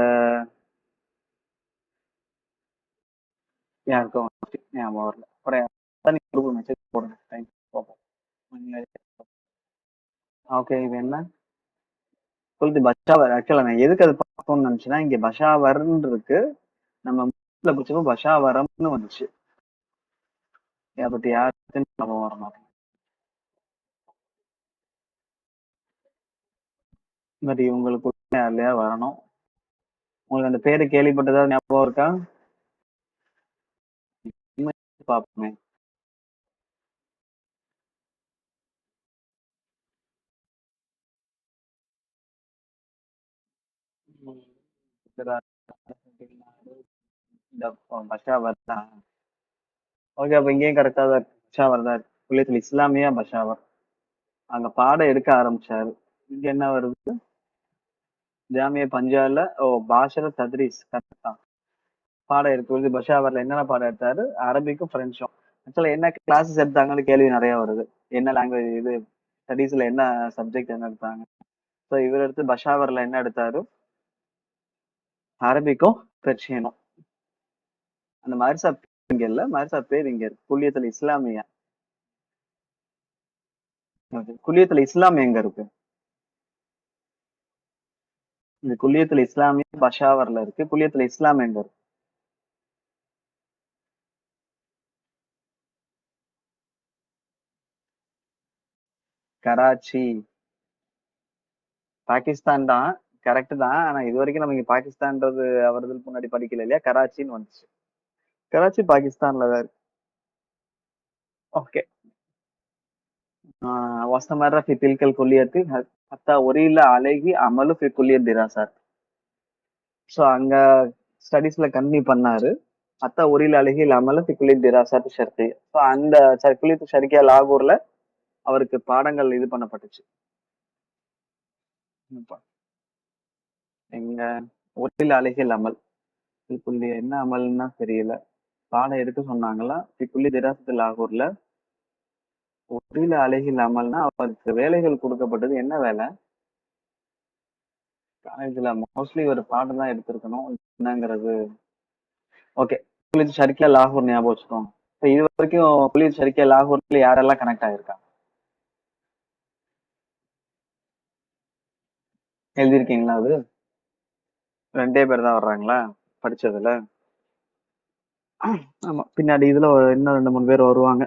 யாருக்கோ வந்துச்சு. ஞாபகம் வரல. அப்புறம் குரூப் மெசேஜ் போடுங்க. டைம் பார்ப்போம். ஓகே, இது என்ன சொல்லுது? பஷாவர். ஆக்சுவலா நான் எதுக்கு அது பார்க்கணும்னு நினைச்சேன்னா, இங்க பஷாவர்ன்னு இருக்கு. நம்ம பிடிச்சப்போ பஷாவரம்னு வந்துச்சு. பட் யாருக்குன்னு ஞாபகம் வரணும். பட் இவங்களுக்கு யார்லையா வரணும். உங்களுக்கு அந்த பேரு கேள்விப்பட்டதா ஞாபகம் இருக்கா? பாப்போமே. பஷாவர் தான். ஓகே, அப்ப இங்கேயும் கரெக்டா தான் இருக்கு. பஷாவர் தான் இருக்கு. குல்லியத்துல் இஸ்லாமியா பஷாவர். அங்க பாடம் எடுக்க ஆரம்பிச்சாரு. இங்க என்ன வருது? ஜாமியா பஞ்சால பாஷர தத்ரீஸ். கரெக்டா பாடம் எடுக்கிறது. பஷாவர்ல என்னென்ன பாடம் எடுத்தாரு? அரபிக்கும் பிரெஞ்சும். ஆக்சுவலா என்ன கிளாஸஸ் எடுத்தாங்கன்னு கேள்வி நிறைய வருது. என்ன லாங்குவேஜ் இது, ஸ்டடீஸ்ல என்ன சப்ஜெக்ட் என்ன எடுத்தாங்க? ஸோ இவர் எடுத்து பஷாவர்ல என்ன எடுத்தாரு? அரபிக்கும் பெர்ஷியனும். அந்த மதரசா இங்க இல்ல, மதரசா பேர் இங்க இருக்கு. குல்லியத்துல் இஸ்லாமியா. குல்லியத்துல் இஸ்லாம் எங்க இருக்கு? இந்த குல்லியத்துல் இஸ்லாமியா பஷாவர்ல இருக்கு. குல்லியத்துல் இஸ்லாம் எங்க இருக்கு? கராச்சி. பாகிஸ்தான் தான். கரெக்ட் தான். ஆனா இது வரைக்கும் நம்ம இங்க பாகிஸ்தான்ன்றது அவர்கள் முன்னாடி படிக்கல இல்லையா? கராச்சின்னு வந்துச்சு. கராச்சி பாகிஸ்தான்ல தான் இருக்கு. ஓகே. واستمر في تلك الكلية حتى أريل عليه عمله في كلية الدراسات. ஸோ அங்க ஸ்டடீஸ்ல கண்டினியூ பண்ணாரு. அத்தா உரியில் அழகில் அமல குலித் திராசாத் ஷர்கி. ஸோ அந்த குலித் ஷர்கியா லாகூர்ல அவருக்கு பாடங்கள் இது பண்ணப்பட்டுச்சு. எங்க உரியில் அழகில் அமல். புள்ளி என்ன அமல்னா தெரியல. பாடம் எடுக்க சொன்னாங்களா புள்ளி திராசத்து லாகூர்ல. உரியில அழகில் அமல்னா அவருக்கு வேலைகள் கொடுக்கப்பட்டது. என்ன வேலை? காலேஜ்ல மோஸ்ட்லி ஒரு பாடம் தான் எடுத்திருக்கணும். என்னங்கிறது. ஓகே. குலித் ஷர்கியா லாகூர் ஞாபகம் வச்சுக்கோங்க. இப்போ இது வரைக்கும் குலித் ஷர்கியா லாகூர்ல யாரெல்லாம் கனெக்ட் ஆயிருக்கா? எழுதியிருக்கீங்களா அது? ரெண்டே பேர் தான் வர்றாங்களா படிச்சதுல? ஆமா, பின்னாடி இதுல இன்னும் ரெண்டு மூணு பேர் வருவாங்க.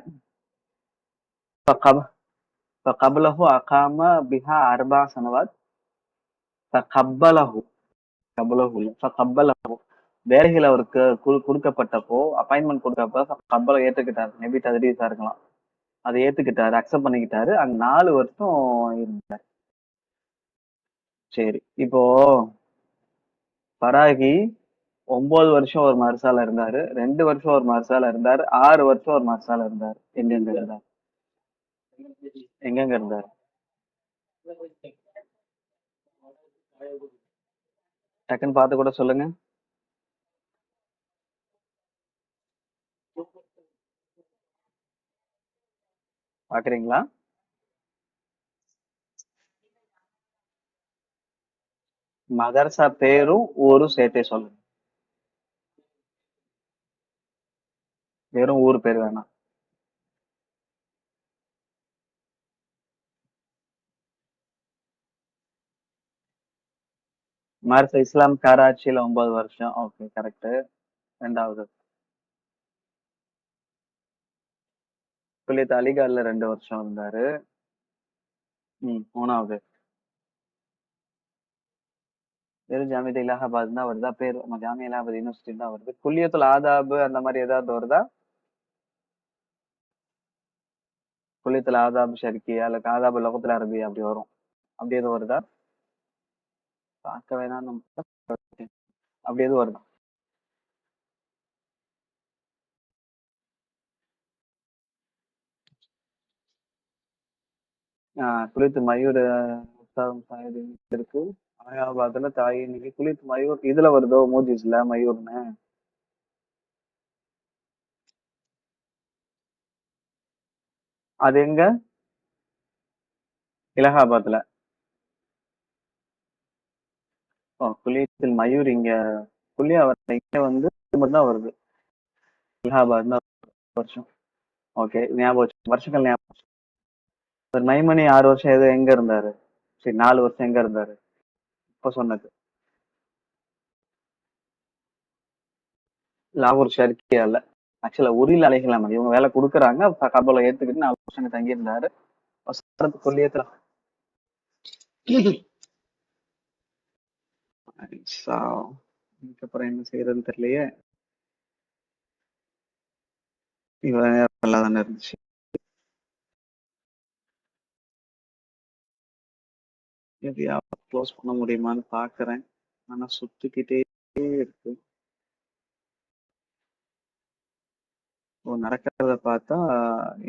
فقبله أقام بها 4 سنوات. فقبله قبله இல்ல فقبله. வேலைகள் அவருக்கு கொடுக்கப்பட்டப்போ, அப்பாயின்மெண்ட் கொடுக்கப்ப கப்பலை ஏத்துக்கிட்டாரு. மேபி தகுதியா இருக்கலாம். அதை ஏத்துக்கிட்டாரு, அக்செப்ட் பண்ணிக்கிட்டாரு. அங்க 4 வருஷம் இருந்தார். சரி, இப்போ பராகி 9 வருஷம் ஒரு மதரசால இருந்தாரு, 2 வருஷம் ஒரு மதரசால இருந்தாரு, 6 வருஷம் ஒரு மதரசால இருந்தாரு. எங்கெங்க இருந்தார்? எங்கெங்க இருந்தார்? டக்குன்னு பார்த்து கூட சொல்லுங்க. பாக்குறீங்களா? மதரசா பேரும் ஊரும் சேர்த்தே சொல்லுங்க. வெறும் ஊர் பேர் வேணாம். மார்ஸ் இஸ்லாம் கராச்சியில 9 வருஷம். Okay, correct. ரெண்டாவது. குல்லியத் அலிகார்ல 2 வருஷம் இருந்தாரு. மூணாவது. வெறும் ஜாமியா இலாஹாபாத் தான் வருதா பேர்? ஜாமியா இலாஹாபாத் யூனிவர்சிட்டி தான் வருது. குல்லியத்துல் ஆதாப் அந்த மாதிரி ஏதாவது வருதா? குல்லியத்துல் ஆதாப் ஷர்கியா இல்ல ஆதாப் லகத்துல அரபியா அப்படி வரும். அப்படி எதுவும் வருதா? பார்க்க வேணாம் நம்ம. அப்படி எதுவும் வருதா? குளித்து மயூர் உஸ்தாதும் சாயிது இருக்கு. அலகாபாத்ல தாய் இன்னைக்கு குளித்து மயூர் இதுல வருதோ மோஜிஸ்ல மயூர்னு. அது எங்க? இலகாபாத்ல. ஓ, குளியத்தில் மயூர் இங்க. குல்லியா வரல, இங்க வந்து இது மட்டும் தான் வருது. இலகாபாத் தான் வருஷம். ஓகே, ஞாபகம் வச்சு வருஷங்கள் ஞாபகம் வச்சு. ஒரு மைமணி 6 வருஷம் எது எங்க இருந்தாரு? சரி, 4 வருஷம் எங்க இருந்தாரு இப்ப சொன்னது? லாகூர் ஷர்கியால. ஆக்சுவலா உரியில் அலைகளாம் இவங்க வேலை கொடுக்குறாங்க. கபலை ஏத்துக்கிட்டு 4 வருஷம் தங்கி இருந்தாரு. கொல்லியத்துல. அதுக்கப்புறம் என்ன செய்யறதுன்னு தெரியலையே. இவ்வளவு நேரம் நல்லா தானே இருந்துச்சு. எதையாவது க்ளோஸ் பண்ண முடியுமான்னு பாக்குறேன். ஆனா சுத்திக்கிட்டே இருக்கு. நடக்கிறத பார்த்தா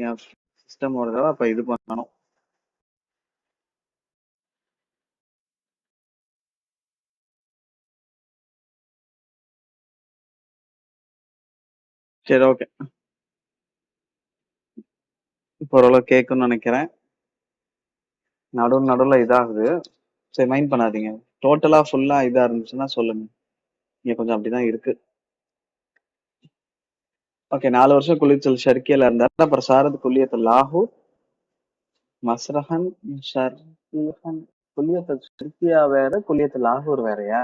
என் சிஸ்டம் ஒரு தடவை அப்ப இது பண்ணணும். சரி, ஓகே. இப்போ ஓரளவு கேட்கும்னு நினைக்கிறேன். நடுவுல இதாகுது. சரி, மைண்ட் பண்ணாதீங்க. டோட்டலா ஃபுல்லா இதா இருந்துச்சுன்னா சொல்லுங்க. இங்க கொஞ்சம் அப்படிதான் இருக்கு. ஓகே, 4 வருஷம் குளிச்சல் ஷர்கியல இருந்தாரு. அப்புறம் சாரத் குல்லியத்து லாகூர் மஸ்ரஹன் ஷர்ஹன். குல்லியத்து ஷர்கியா வேற, குல்லியத்து லாகூர் வேறயா?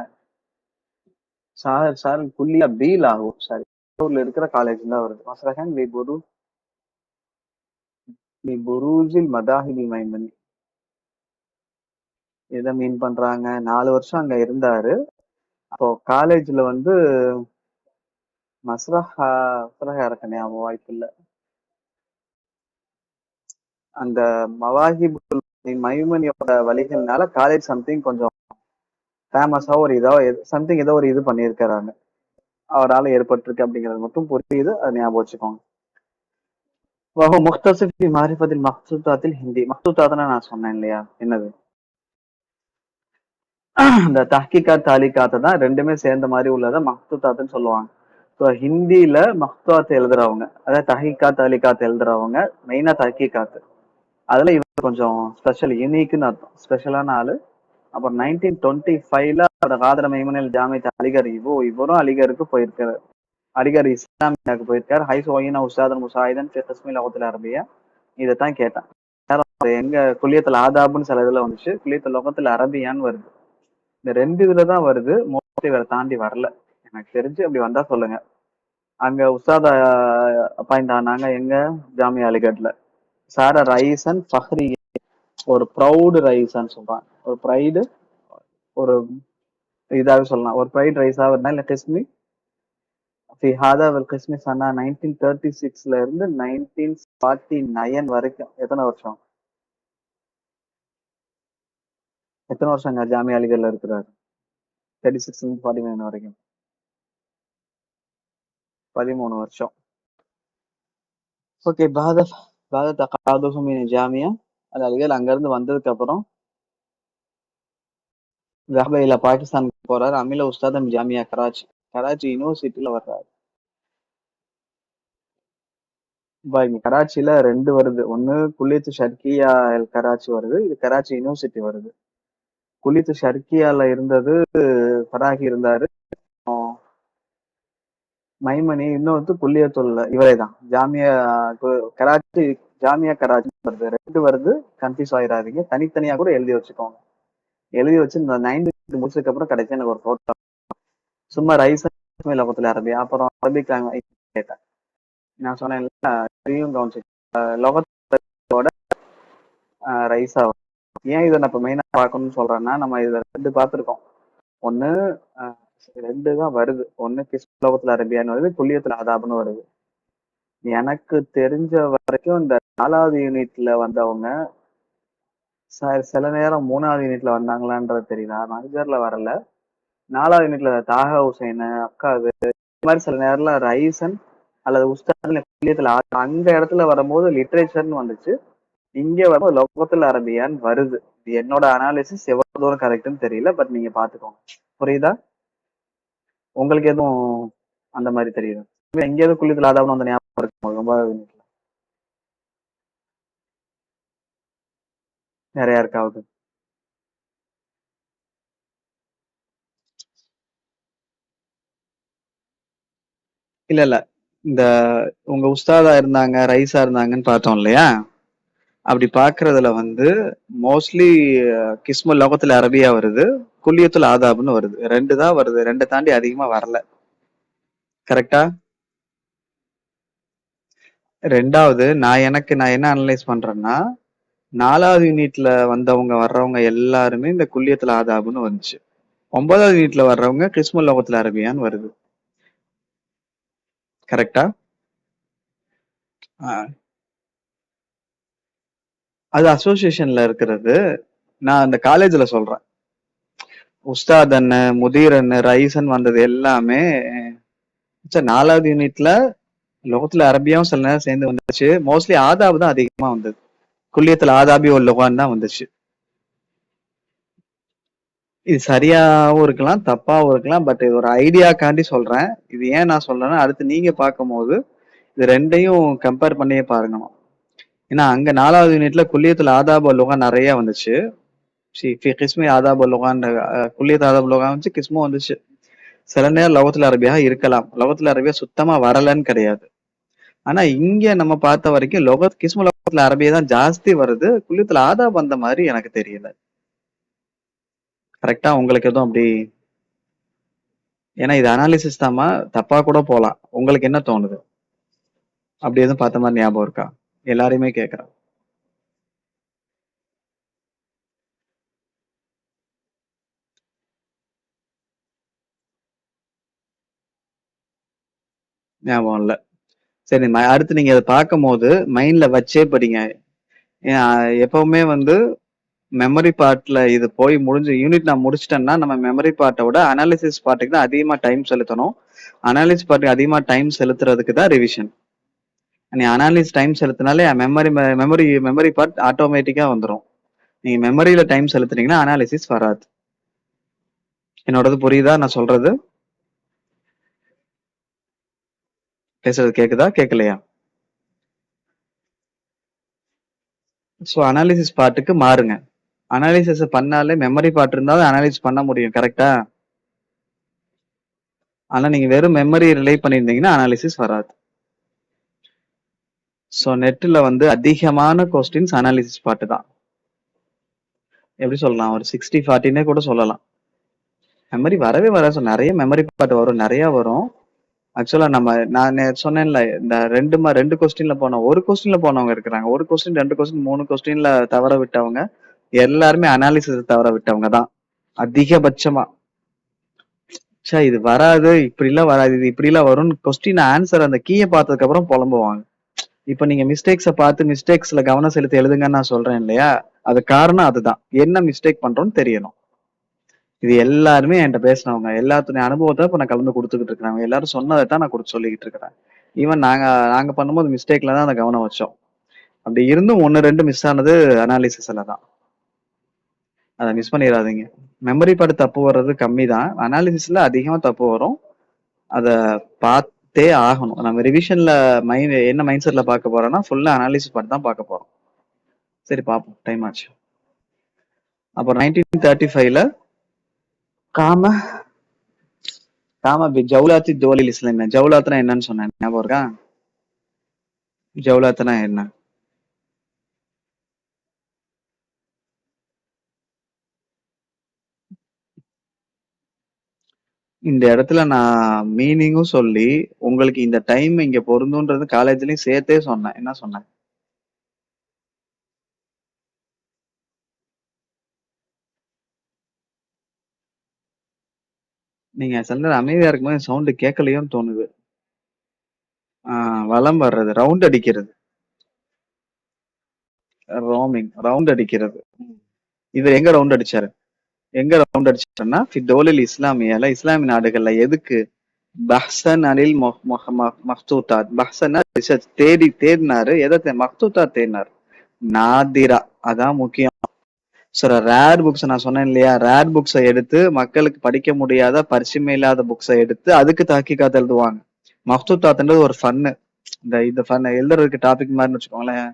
சார் குல்லியா பி லாகூர். சாரி, லாகூர்ல இருக்கிற காலேஜ் தான் வருது. மஸ்ரஹன் புரூஜில் மதாஹிபி மைமனி. எதை மீன் பண்றாங்க? 4 வருஷம் அங்க இருந்தாரு. அப்போ காலேஜ்ல வந்து மஸ்ரஹா இருக்க ஞாபகம் வாய்ப்பு இல்ல. அந்த மவாஹிப் மைமனியோட வழிகள்னால காலேஜ் சம்திங் கொஞ்சம் ஃபேமஸா ஒரு இதோ சம்திங் ஏதோ ஒரு இது பண்ணியிருக்கிறாங்க. அவரால் ஏற்பட்டிருக்கு அப்படிங்கிறது மட்டும் புரியுது. அது ஞாபகம் வச்சுக்கோங்க. வஹு முக்தஸிஃப் ஃபி மாரிஃபத்தில் மக்சூதாத்தில் ஹிந்தி. மக்சூதாத்னா நான் சொன்னேன் இல்லையா? என்னது? இந்த தஹ்கீகாத் தாலிகாத்தை தான் ரெண்டுமே சேர்ந்த மாதிரி உள்ளதை மக்தூத்தாத்துன்னு சொல்லுவாங்க. ஸோ ஹிந்தியில மக்தூத் எழுதுறவங்க, அதாவது தஹ்கீகாத் தாலிகாத் எழுதுறவங்க மெயினா தஹ்கீகாத். அதுல இவர் கொஞ்சம் ஸ்பெஷல், யூனிக்னு அர்த்தம், ஸ்பெஷலான ஆளு. அப்புறம் 1925ல காதர் மைமனில் ஜாமித் அலிகர், இவரும் அலிகருக்கு போயிருக்காரு. அலிகர் இஸ்லாமியாவுக்கு போயிருக்காரு. ஹைஸ் ஒயினா உஸ்தாதன் முசாயிதன் கிஸ்மில் லகத்தில் அரபியா. இதைத்தான் கேட்டேன். எங்க குல்லியத்துல ஆதாப்னு சில இதுல வந்துச்சு, குல்லியத்துல லகத்துல அரபியான்னு வருது. இந்த 2 இதுலதான் வருது. மோஸ்ட்லி வேற தாண்டி வரல எனக்கு தெரிஞ்சு. அப்படி வந்தா சொல்லுங்க. அங்க உஸ்தாத அப்பாயிண்ட் ஆனாங்க எங்க? ஜாமியா அலிகட்ல. சார ரைசன் ஃபஹ்ரி, ஒரு ப்ரௌடு ரைஸான்னு சொல்றாங்க. ஒரு ப்ரைடு, ஒரு இதாவே சொல்லலாம், ஒரு ப்ரைட் ரைஸா இருந்தா இல்ல கிஸ்மி ஃபி ஹாதா வல் கிஸ்மி சன்னா 1936ல இருந்து 1949 வரைக்கும். எத்தனை வருஷங்க ஜாமியா அலிகர்ல இருக்கிறாரு? 36 வரைக்கும் 13 வருஷம். ஓகே, பாத தகாதுஹும் மின ஜாமியா அது அலிகர். அங்க இருந்து வந்ததுக்கு அப்புறம் ஜஹபைல பாகிஸ்தானுக்கு போறாரு. அமில உஸ்தாதம் ஜாமியா கராச்சி, கராச்சி யூனிவர்சிட்டியில வர்றாரு. இங்க கராச்சியில 2 வருது. ஒண்ணு குல்லியத்து ஷர்கியா கராச்சி வருது, இது கராச்சி யூனிவர்சிட்டி வருது. குல்லியத்து ஷர்கியால இருந்தது ஃபராகி இருந்தாரு. மைமனி. இன்னொரு குல்லியத்துல இவரே தான் ஜாமியா கராச்சி. ஜாமியா கராச்சி வருது. 2 வருது, கன்ஃபியூஸ் ஆயிடாதீங்க. தனித்தனியா கூட எழுதி வச்சுக்கோங்க. எழுதி வச்சு இந்த இது முடிச்சதுக்கு அப்புறம் கடைசியா எனக்கு ஒரு போட்டோ சும்மா ரைஸ் லோகத்துல அரபியா அப்புறம் அரபிக் கேட்டேன். நான் சொன்னேன் இதையும் கவனிச்சு லோகத்தோட ரைஸா ஏன் இதை நான் இப்ப மெயினா பார்க்கணும்னு சொல்றேன்னா நம்ம இதை ரெண்டு பார்த்துருக்கோம். ஒண்ணு அஹ், ரெண்டு தான் வருது. ஒண்ணு லோகத்துல அரபியான்னு வருது, குல்லியத்துல ஆதாப்னு வருது. எனக்கு தெரிஞ்ச வரைக்கும் இந்த 4வது யூனிட்ல வந்தவங்க சில நேரம் 3வது யூனிட்ல வந்தாங்களான்றது தெரியல. மகஜர்ல வரல. 4வது யூனிட்ல தாஹா ஹுசைன், அக்காவு இந்த மாதிரி சில நேரம்ல ரைசன் அல்லது உஸ்தாத்ல குல்லியத்துல அந்த இடத்துல வரும்போது லிட்ரேச்சர்னு வந்துச்சு. இங்க வந்து லோகத்துல அரபியான்னு வருது. இது என்னோட அனாலிசிஸ் எவ்வளவு தூரம் கரெக்ட்னு தெரியல. பட் நீங்க பாத்துக்கோங்க. புரியுதா? உங்களுக்கு எதுவும் அந்த மாதிரி தெரியுது? எங்கேயாவது குல்லியத்துல ஆதாப்னு அந்த ஞாபகம் இருக்கு? ரொம்ப நிறைய இருக்காவது? இல்ல இல்ல. இந்த உங்க உஸ்தாதா இருந்தாங்க, ரைஸா இருந்தாங்கன்னு பார்த்தோம் இல்லையா? அப்படி பாக்குறதுல வந்து மோஸ்ட்லி கிஸ்மு லோகத்துல அரபியா வருது, குல்லியத்துல ஆதாப்னு வருது. ரெண்டு தான் வருது. ரெண்டை தாண்டி அதிகமா வரல. கரெக்டா? ரெண்டாவது நான் என்ன அனலைஸ் பண்றேன்னா, 4வது யூனிட்ல வந்தவங்க வர்றவங்க எல்லாருமே இந்த குல்லியத்துல ஆதாப்னு வந்துச்சு. 9வது யூனிட்ல வர்றவங்க கிஸ்மு லோகத்துல அரபியான்னு வருது. கரெக்டா? அது அசோசியேஷன்ல இருக்கிறது. நான் அந்த காலேஜ்ல சொல்றேன். உஸ்தாத் அண்ணன், முதீர் அண்ணன், ரைசன் வந்தது எல்லாமே 4வது யூனிட்ல லோகத்துல அரபியாவும் சில நேரம் சேர்ந்து வந்துச்சு. மோஸ்ட்லி ஆதாப் தான் அதிகமா வந்தது. குல்லியத்துல ஆதாபி ஒரு லொகான் தான் வந்துச்சு. இது சரியாவும் இருக்கலாம், தப்பாவும் இருக்கலாம். பட் இது ஒரு ஐடியாக்காண்டி சொல்றேன். இது ஏன் நான் சொல்றேன்னா அடுத்து நீங்க பார்க்கும்போது இது ரெண்டையும் கம்பேர் பண்ணியே பாருங்க. ஏன்னா அங்க 4வது யூனிட்ல குல்லியத்துல ஆதாப் லொகான் நிறைய வந்துச்சு. கிஸ்மி ஆதாப் லொகான், குல்லியத் ஆதாப் லொகான் வந்துச்சு, கிஸ்மும் வந்துச்சு. சில நேரம் லோகத்துல அரபியா இருக்கலாம். லோகத்துல அரபியா சுத்தமா வரலன்னு கிடையாது. ஆனா இங்க நம்ம பார்த்த வரைக்கும் கிஸ்மு லோகத்துல அரபியா தான் ஜாஸ்தி வருது. குல்லியத்துல ஆதாப் வந்த மாதிரி எனக்கு தெரியல. கரெக்டா? உங்களுக்கு எதுவும் அப்படி? ஏன்னா இது அனாலிசிஸ் தாமா, தப்பா கூட போலாம். உங்களுக்கு என்ன தோணுது? அப்படி எதுவும் பார்த்த மாதிரி ஞாபகம் இருக்கா? எல்லாரையுமே கேட்கறேன். ஞாபகம் இல்ல. சரி, அடுத்து நீங்க அதை பார்க்கும் போது மைண்ட்ல வச்சே படிங்க. எப்பவுமே வந்து மெமரி பார்ட்ல இது போய் முடிஞ்ச யூனிட் நான் முடிச்சிட்டேன்னா நம்ம மெமரி பார்ட்டை விட அனாலிசிஸ் பார்ட்டுக்கு தான் அதிகமா டைம் செலுத்தணும். அனாலிசிஸ் பார்ட்டுக்கு அதிகமா டைம் செலுத்துறதுக்கு தான் ரிவிஷன். நீ அனாலிசிஸ் டைம் செலுத்தினாலே மெமரி மெமரி மெமரி பார்ட் ஆட்டோமேட்டிக்கா வந்துடும். நீங்க மெமரியில டைம் செலுத்துனீங்கன்னா அனாலிசிஸ் வராது. என்னோடது புரியுதா நான் சொல்றது? பேசுறது கேக்குதா கேட்கலையா? ஸோ அனாலிசிஸ் பார்ட்டுக்கு மாறுங்க. அனாலிசிஸ் பண்ணாலே மெமரி பார்ட் இருந்தாலும் அனாலிசிஸ் பண்ண முடியும். கரெக்டா? ஆனா நீங்க வெறும் மெமரி ரிலே பண்ணியிருந்தீங்கன்னா அனாலிசிஸ் வராது. ஸோ நெட்ல வந்து அதிகமான கொஸ்டின்ஸ் அனாலிசிஸ் பார்ட் தான். எப்படி சொல்லலாம், ஒரு 60-40னே கூட சொல்லலாம். மெமரி வரவே வராது. நிறைய மெமரி பார்ட் வரும், நிறைய வரும். ஆக்சுவலா நான் சொன்னேன்ல, இந்த ரெண்டு கொஸ்டின்ல போனோம், ஒரு கொஸ்டின்ல போனவங்க இருக்கிறாங்க. ஒரு கொஸ்டின், 2 கொஸ்டின், 3 கொஸ்டின்ல தவற விட்டவங்க எல்லாருமே அனாலிசிஸ் தவற விட்டவங்க தான் அதிகபட்சமா. இது வராது, இப்படி எல்லாம் வராது, இது இப்படி எல்லாம் வரும்னு கொஸ்டின் ஆன்சர் அந்த கீயை பார்த்ததுக்கு அப்புறம் புலம்புவாங்க. இப்ப நீங்க மிஸ்டேக்ஸ பார்த்து மிஸ்டேக்ஸ்ல கவனம் செலுத்தி எழுதுங்கன்னு நான் சொல்றேன் இல்லையா? அது காரணம் அதுதான். என்ன மிஸ்டேக் பண்றோம்னு தெரியணும். இது எல்லாருமே என்கிட்ட பேசினவங்க, எல்லாத்துடைய அனுபவத்தை இப்ப நான் கலந்து கொடுத்துக்கிட்டு இருக்கிறாங்க. எல்லாரும் சொன்னதை தான் நான் கொடுத்து சொல்லிக்கிட்டு இருக்கிறேன். ஈவன் நாங்க நாங்க பண்ணும்போது மிஸ்டேக்ல தான் அந்த கவனம் வச்சோம். அப்படி இருந்தும் 1-2 மிஸ் ஆனது அனாலிசிஸ்ல தான். அதை மிஸ் பண்ணிடாதீங்க. மெமரி பார்ட் தப்பு வர்றது கம்மி தான், அனாலிசிஸ்ல அதிகமா தப்பு வரும். அத பார்த்தே ஆகணும். நம்ம ரிவிஷன்ல என்ன மைண்ட் செட்ல பார்க்க போறோம்னா ஃபுல்லா அனாலிசிஸ் பார்ட் தான் பார்க்க போறோம். சரி பார்ப்போம், டைம் ஆச்சு. அப்புறம் 1935ல காம காம ஜவுலாத்தி தோலில் இஸ்லாமியா. ஜவுலாத்னா என்னன்னு சொன்னேன், ஞாபகம் இருக்கா? ஜவுலாத்னா என்ன? இந்த இடத்துல நான் மீனிங்கும் சொல்லி உங்களுக்கு இந்த டைம் இங்க பொருந்தும்ன்றது காலேஜ்லயும் சேர்த்தே சொன்னேன். என்ன சொன்னேன்? நீங்க சில நேரம் அமைதியா இருக்கும்போது சவுண்ட் கேட்கலையோன்னு தோணுது. வலம் வர்றது, ரவுண்ட் அடிக்கிறது, ரோமிங், ரவுண்ட் அடிக்கிறது. இவர் எங்க ரவுண்ட் அடிச்சாரு? எங்க ரவுண்ட் அடிச்சாருன்னா ஃபிடோலில் இஸ்லாமியால இஸ்லாமிய நாடுகள்ல எதுக்கு பஹ்சன் அனில் மக்தூத்தாத் பஹ்சன்னா ரிசர்ச் தேடினாரு. எதை மக்தூத்தாத் தேடினாரு. நாதிரா, அதான் முக்கியம். சார் ரேர் புக்ஸ் நான் சொன்னேன் இல்லையா, ரேர் புக்ஸை எடுத்து மக்களுக்கு படிக்க முடியாத பரிசுமை இல்லாத புக்ஸை எடுத்து அதுக்கு தாக்கிக்காத்து எழுதுவாங்க. மக்தூத்தாத்ன்றது ஒரு ஃபன்னு, இந்த ஃபன் எழுதுறதுக்கு டாபிக் மாதிரின்னு வச்சுக்கோங்களேன்.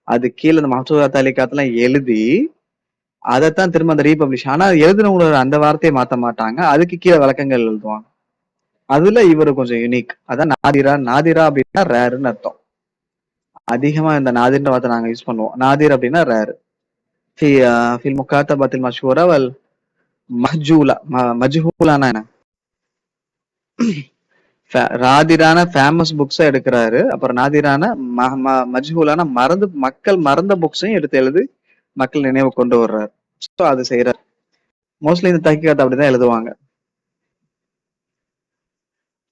அது கீழே இந்த மக்தூதாத் அலிகாத்தெல்லாம் எழுதி அதைத்தான் திரும்ப அந்த ரீபப்ளிஷ், ஆனா எழுதுனவங்களோட அந்த வார்த்தையை மாத்த மாட்டாங்க, அதுக்கு கீழே விளக்கங்கள் எழுதுவாங்க. அதுல இவரு கொஞ்சம் யூனிக். அதான் நாதிரா. நாதிரா அப்படின்னா ரேருன்னு அர்த்தம். அதிகமா இந்த நாதிர்ன்ற வார்த்தை நாங்க யூஸ் பண்ணுவோம். நாதிர் அப்படின்னா ரேரு. في في المكاتبات المشهورة والمهجولة. மஜ்ஹூலானா என்ன? ராதிரான ஃபேமஸ் புக்ஸை எடுக்கிறாரு. அப்புறம் நாதிரான மஜ்ஹூலான மக்கள் மறந்த புக்ஸையும் எடுத்து எழுதி மக்கள் நினைவு கொண்டு வர்றாரு. ஸோ அது செய்யறாரு. மோஸ்ட்லி இந்த தஹ்கீகாத் அப்படிதான் எழுதுவாங்க.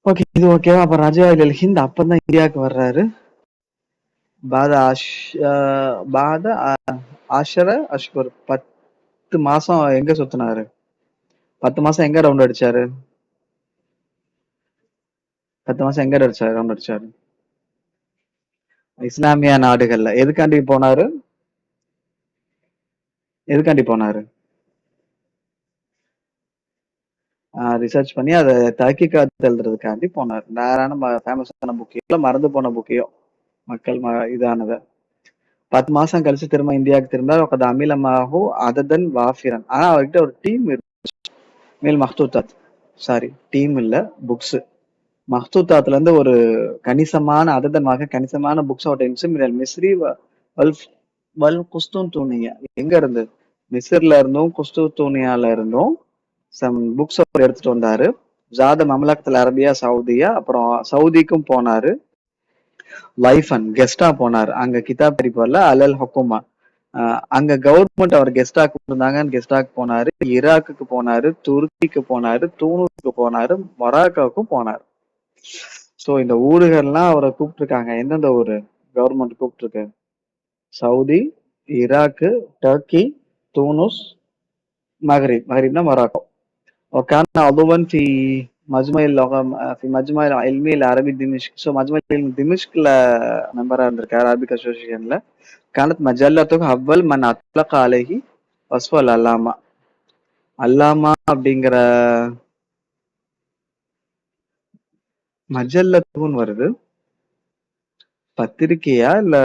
ஓகே, இது ஓகேவா? அப்ப ராஜா இல் ஹிந்த் அப்பதான் இந்தியாவுக்கு வர்றாரு. பாத ஆஷ் பாத ஆஷர அஷ்குர் 10 மாசம் எங்க சுத்தினாரு? 10 மாசம் எங்க ரவுண்ட் அடிச்சாரு? 10 மாசம் எங்க அடிச்சாரு ரவுண்ட் அடிச்சாரு? இஸ்லாமிய நாடுகள்ல. எதுக்காண்டி போனாரு? எதுக்காண்டி போனாரு? ரிசர்ச் பண்ணி அதை தஹ்கீகாத் எழுதுறதுக்காண்டி போனார். நேரான ஃபேமஸான புக்கையோ மறந்து போன புக்கையோ மக்கள் இதானத 10 மாசம் கழிச்சு திரும்ப இந்தியாவுக்கு திரும்ப அமிலமாகு அததன் வாஃபிரன். ஆனா அவர்கிட்ட ஒரு டீம் மேல் மஹ்தூத்தாத், சாரி டீம் இல்ல, புக்ஸ். மஹ்தூத்தாத்ல இருந்து ஒரு கணிசமான அததமாக கணிசமான புக்ஸ் மிஸ்ரி வல் குஸ்துன் தூணியா. எங்க இருந்து? மிஸ்ர்ல இருந்தும் குஸ்து தூணியால இருந்தும் சம் புக்ஸ் அவர் எடுத்துட்டு வந்தாரு. ஜாத மமலக்கத்துல அரபியா சவுதியா, அப்புறம் சவுதிக்கும் போனாரு. வைஃபன் கெஸ்டா போனாரு. அங்க கிதாப் படிப்பர்ல அலல் ஹுக்குமா, அங்க கவர்மெண்ட் அவர் கெஸ்டா கூப்பிட்டுருந்தாங்கன்னு கெஸ்டாக்கு போனாரு. ஈராக்குக்கு போனாரு, துருக்கிக்கு போனாரு, தூணுக்கு போனாரு, மொராக்காவுக்கும் போனாரு. சோ இந்த ஊர்கள்லாம் அவரை கூப்பிட்டுருக்காங்க. எந்தெந்த ஊரு கவர்மெண்ட் கூப்பிட்டுருக்கு? சவுதி, ஈராக்கு, டர்க்கி, தூனுஸ், மகரிப்னா மொராக்கோ. وكان عضوا في مجمع اللغة في مجمع العلمي العربي دمشق. ஸோ مجمع العلم دمشقல மெம்பரா இருந்திருக்காரு அரபிக் அசோசியேஷன்ல. كانت مجلته أول من أطلق عليه وصف العلامة. அல்லாமா அப்படிங்கிற மஜல்லத்துன்னு வருது. பத்திரிக்கையா இல்ல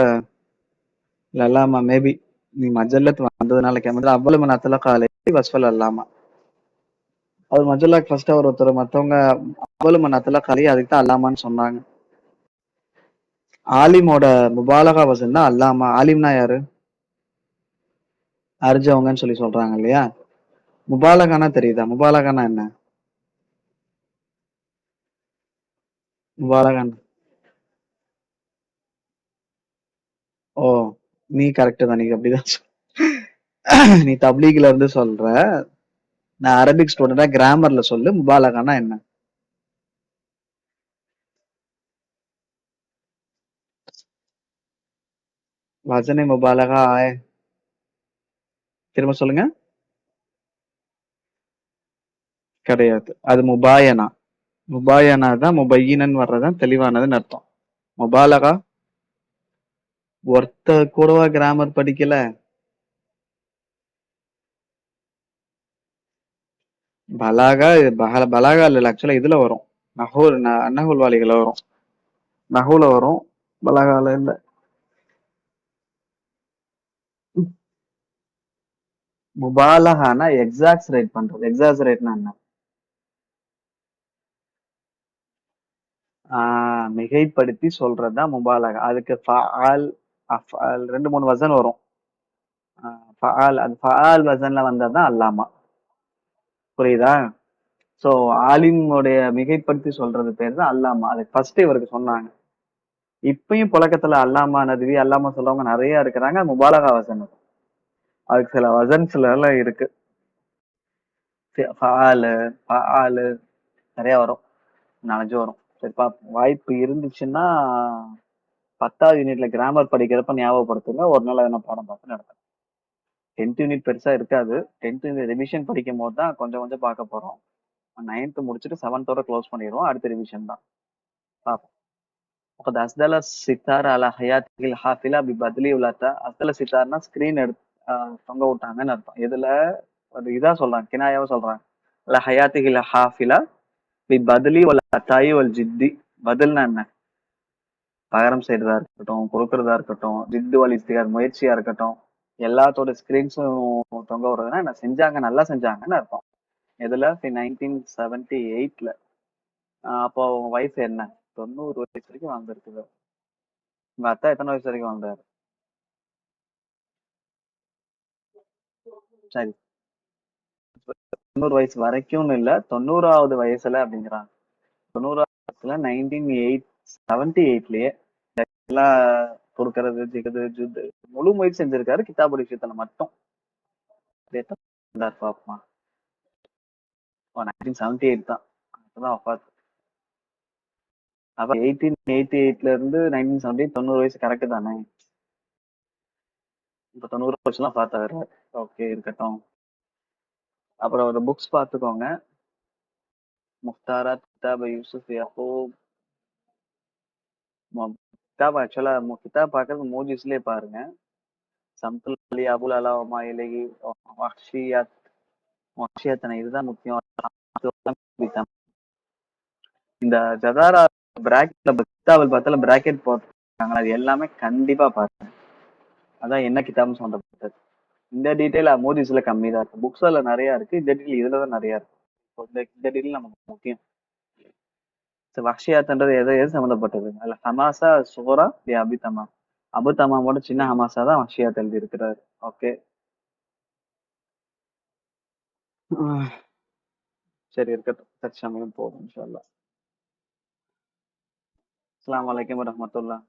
அல்லாமா? மேபி நீ மஜல்லத் வந்ததுனால கேமரா அவ்வளவு மன் அத்தலக அலைஹி வஸ்ஃபல் அல்லாமா. அது மஜல்லாக்கு ஃபர்ஸ்ட் அவர் ஒருத்தர், மத்தவங்க அவ்வளவு மன் அத்தலக அலைஹி அதுக்கு தான் அல்லாமான்னு சொன்னாங்க. ஆலிமோட முபாலகா வசன் தான் அல்லாமா. ஆலிம்னா யாரு? அறிஞ்சவங்கன்னு சொல்லி சொல்றாங்க இல்லையா? முபாலகானா தெரியுதா? முபாலகானா என்ன? முபாலகான், ஓ நீ கரெக்ட் தான், நீ அப்படிதான் நீ தப்லீக்ல இருந்து சொல்ற. நான் அரபிக் ஸ்டூடெண்டா கிராமர்ல சொல்லு, முபாலகானா என்ன? வசனை முபாலகா திரும்ப சொல்லுங்க. கிடையாது, அது முபாயனா. முபாயனா தான் முபையினன் வர்றதான் தெளிவானதுன்னு அர்த்தம். முபாலகா ஒருத்த கூடவா கிராமர் படிக்கல? பலாகா பலாகா இல்ல, ஆக்சுவலா இதுல வரும். நஹூல் அன்னஹூல் வாலிகளை வரும். நஹூல வரும், பலாகால இல்ல. முபாலகானா எக்ஸாக்ஸரேட் பண்றது. எக்ஸாக்ஸரேட்னா என்ன? மிகைப்படுத்தி சொல்றதுதான் முபாலகா. அதுக்கு ஃபஅல், அஃஅல் 2 3 வசன் வரும். ஃபஅல், அது ஃபஅல் வசன்ல வந்ததுதான் அல்லாமா. புரியுதா? சோ ஆலிமுடைய மிகைப்படுத்தி சொல்றது பேர் தான் அல்லாமா. அது ஃபர்ஸ்ட் இவருக்கு சொன்னாங்க. இப்பயும் புழக்கத்துல அல்லாமா நதுவி அல்லாமா சொல்றவங்க நிறைய இருக்கிறாங்க. முபாலகா வசன். அதுக்கு சில வசன்ஸ்ல எல்லாம் இருக்கு. ஃபாலு, ஃபஆலு நிறைய வரும். 4, 5 வரும். சரி பாப்போம். வாய்ப்பு இருந்துச்சுன்னா 10வது யூனிட்ல கிராமர் படிக்கிறப்ப ஞாபகப்படுத்துங்க. ஒரு நாள் எதனா பாடம் பார்த்து நடத்துங்க. 10th யூனிட் பெருசா இருக்காது. 10th யூனிட் ரிவிஷன் படிக்கும் போது தான் கொஞ்சம் கொஞ்சம் பார்க்க போறோம். 9th முடிச்சுட்டு 7th க்ளோஸ் பண்ணிடுவோம். அடுத்த ரிவிஷன் தான் பார்ப்போம். وقد أسدل الستار على حياته الحافلة ببذل ولاتا. أسدل சித்தார்னா ஸ்கிரீன் எடுத்து தொங்க விட்டாங்கன்னு அர்த்தம். இதுல ஒரு இதா சொல்றாங்க, கினாயாவும் சொல்றாங்க. ல ஹயாத்திஹில் ஹாஃபிலா பி பத்லி வல் அத்தாயி வல் ஜித்தி. பதில்னா என்ன? பகரம் செய்யறதா இருக்கட்டும், கொடுக்கறதா இருக்கட்டும், ஜித்து வல் இஸ்திகார் முயற்சியா இருக்கட்டும், எல்லாத்தோட ஸ்கிரீன்ஸும் தொங்க விடுறதுன்னா என்ன செஞ்சாங்க, நல்லா செஞ்சாங்கன்னு அர்த்தம். இதுல 1978ல அப்போ உங்க வயசு என்ன? 90 வயசு வரைக்கும் வாழ்ந்துருக்குது. உங்க அத்தா எத்தனை வயசு வரைக்கும் வாழ்ந்தாரு? சரி, 90 வயசு வரைக்கும்னு இல்ல, 90வது வயசுல அப்படிங்கிறாங்க. 90வது வயசுல 1978லயே எல்லாம் கொடுக்கறது, ஜிகது, ஜுத்து முழு முயற்சி செஞ்சிருக்காரு கிதாபுல் விஷயத்துல மட்டும். பாப்போமா. 1978 தான். அப்பதான் வஃபாத். அப்ப 1888ல இருந்து 1978 90 வயசு கரெக்ட் தானே? இப்ப 90 வருஷம் பார்த்தாரு. ஓகே இருக்கட்டும். அப்புறம் ஒரு புக்ஸ் பார்த்துக்கோங்க. முஃப்தாராத் கிதாப் யூசுப் யாக்கூப். கிதாப் ஆக்சுவலா கிதாப் பார்க்கறது மூஜிஸ்லயே பாருங்க. சம்துல் அலி அபுல் அலா ஒமா இலகி வஹ்ஷியத். வஹ்ஷியத்னா இதுதான் முக்கியம். இந்த ஜதாரா பிராக்கெட்ல கிதாபல் பார்த்தால பிராக்கெட் போட்டாங்க. அது எல்லாமே கண்டிப்பா பாருங்க. அதான் என்ன கிதாப்னு சொல்லப்பட்டது. இந்த டீடைல் மோதிஸ்ல கம்மி தான் இருக்கு. புக்ஸ்ல நிறைய இருக்கு. இந்த டீடைல் இதுலதான் நிறைய இருக்கு. இந்த டீடைல் நமக்கு முக்கியம். வக்ஷியாத்ன்றது எது எது சம்மந்தப்பட்டது? அதுல ஹமாசா சுகரா அபி தமாம். அபு தமாமோட சின்ன ஹமாசா தான் வக்ஷியாத் எழுதி இருக்கிறாரு. ஓகே, சரி இருக்கட்டும். தற்சமயம் போதும் இன்ஷா அல்லாஹ். அஸ்ஸலாமு அலைக்கும் வரஹ்மத்துல்லாஹ்.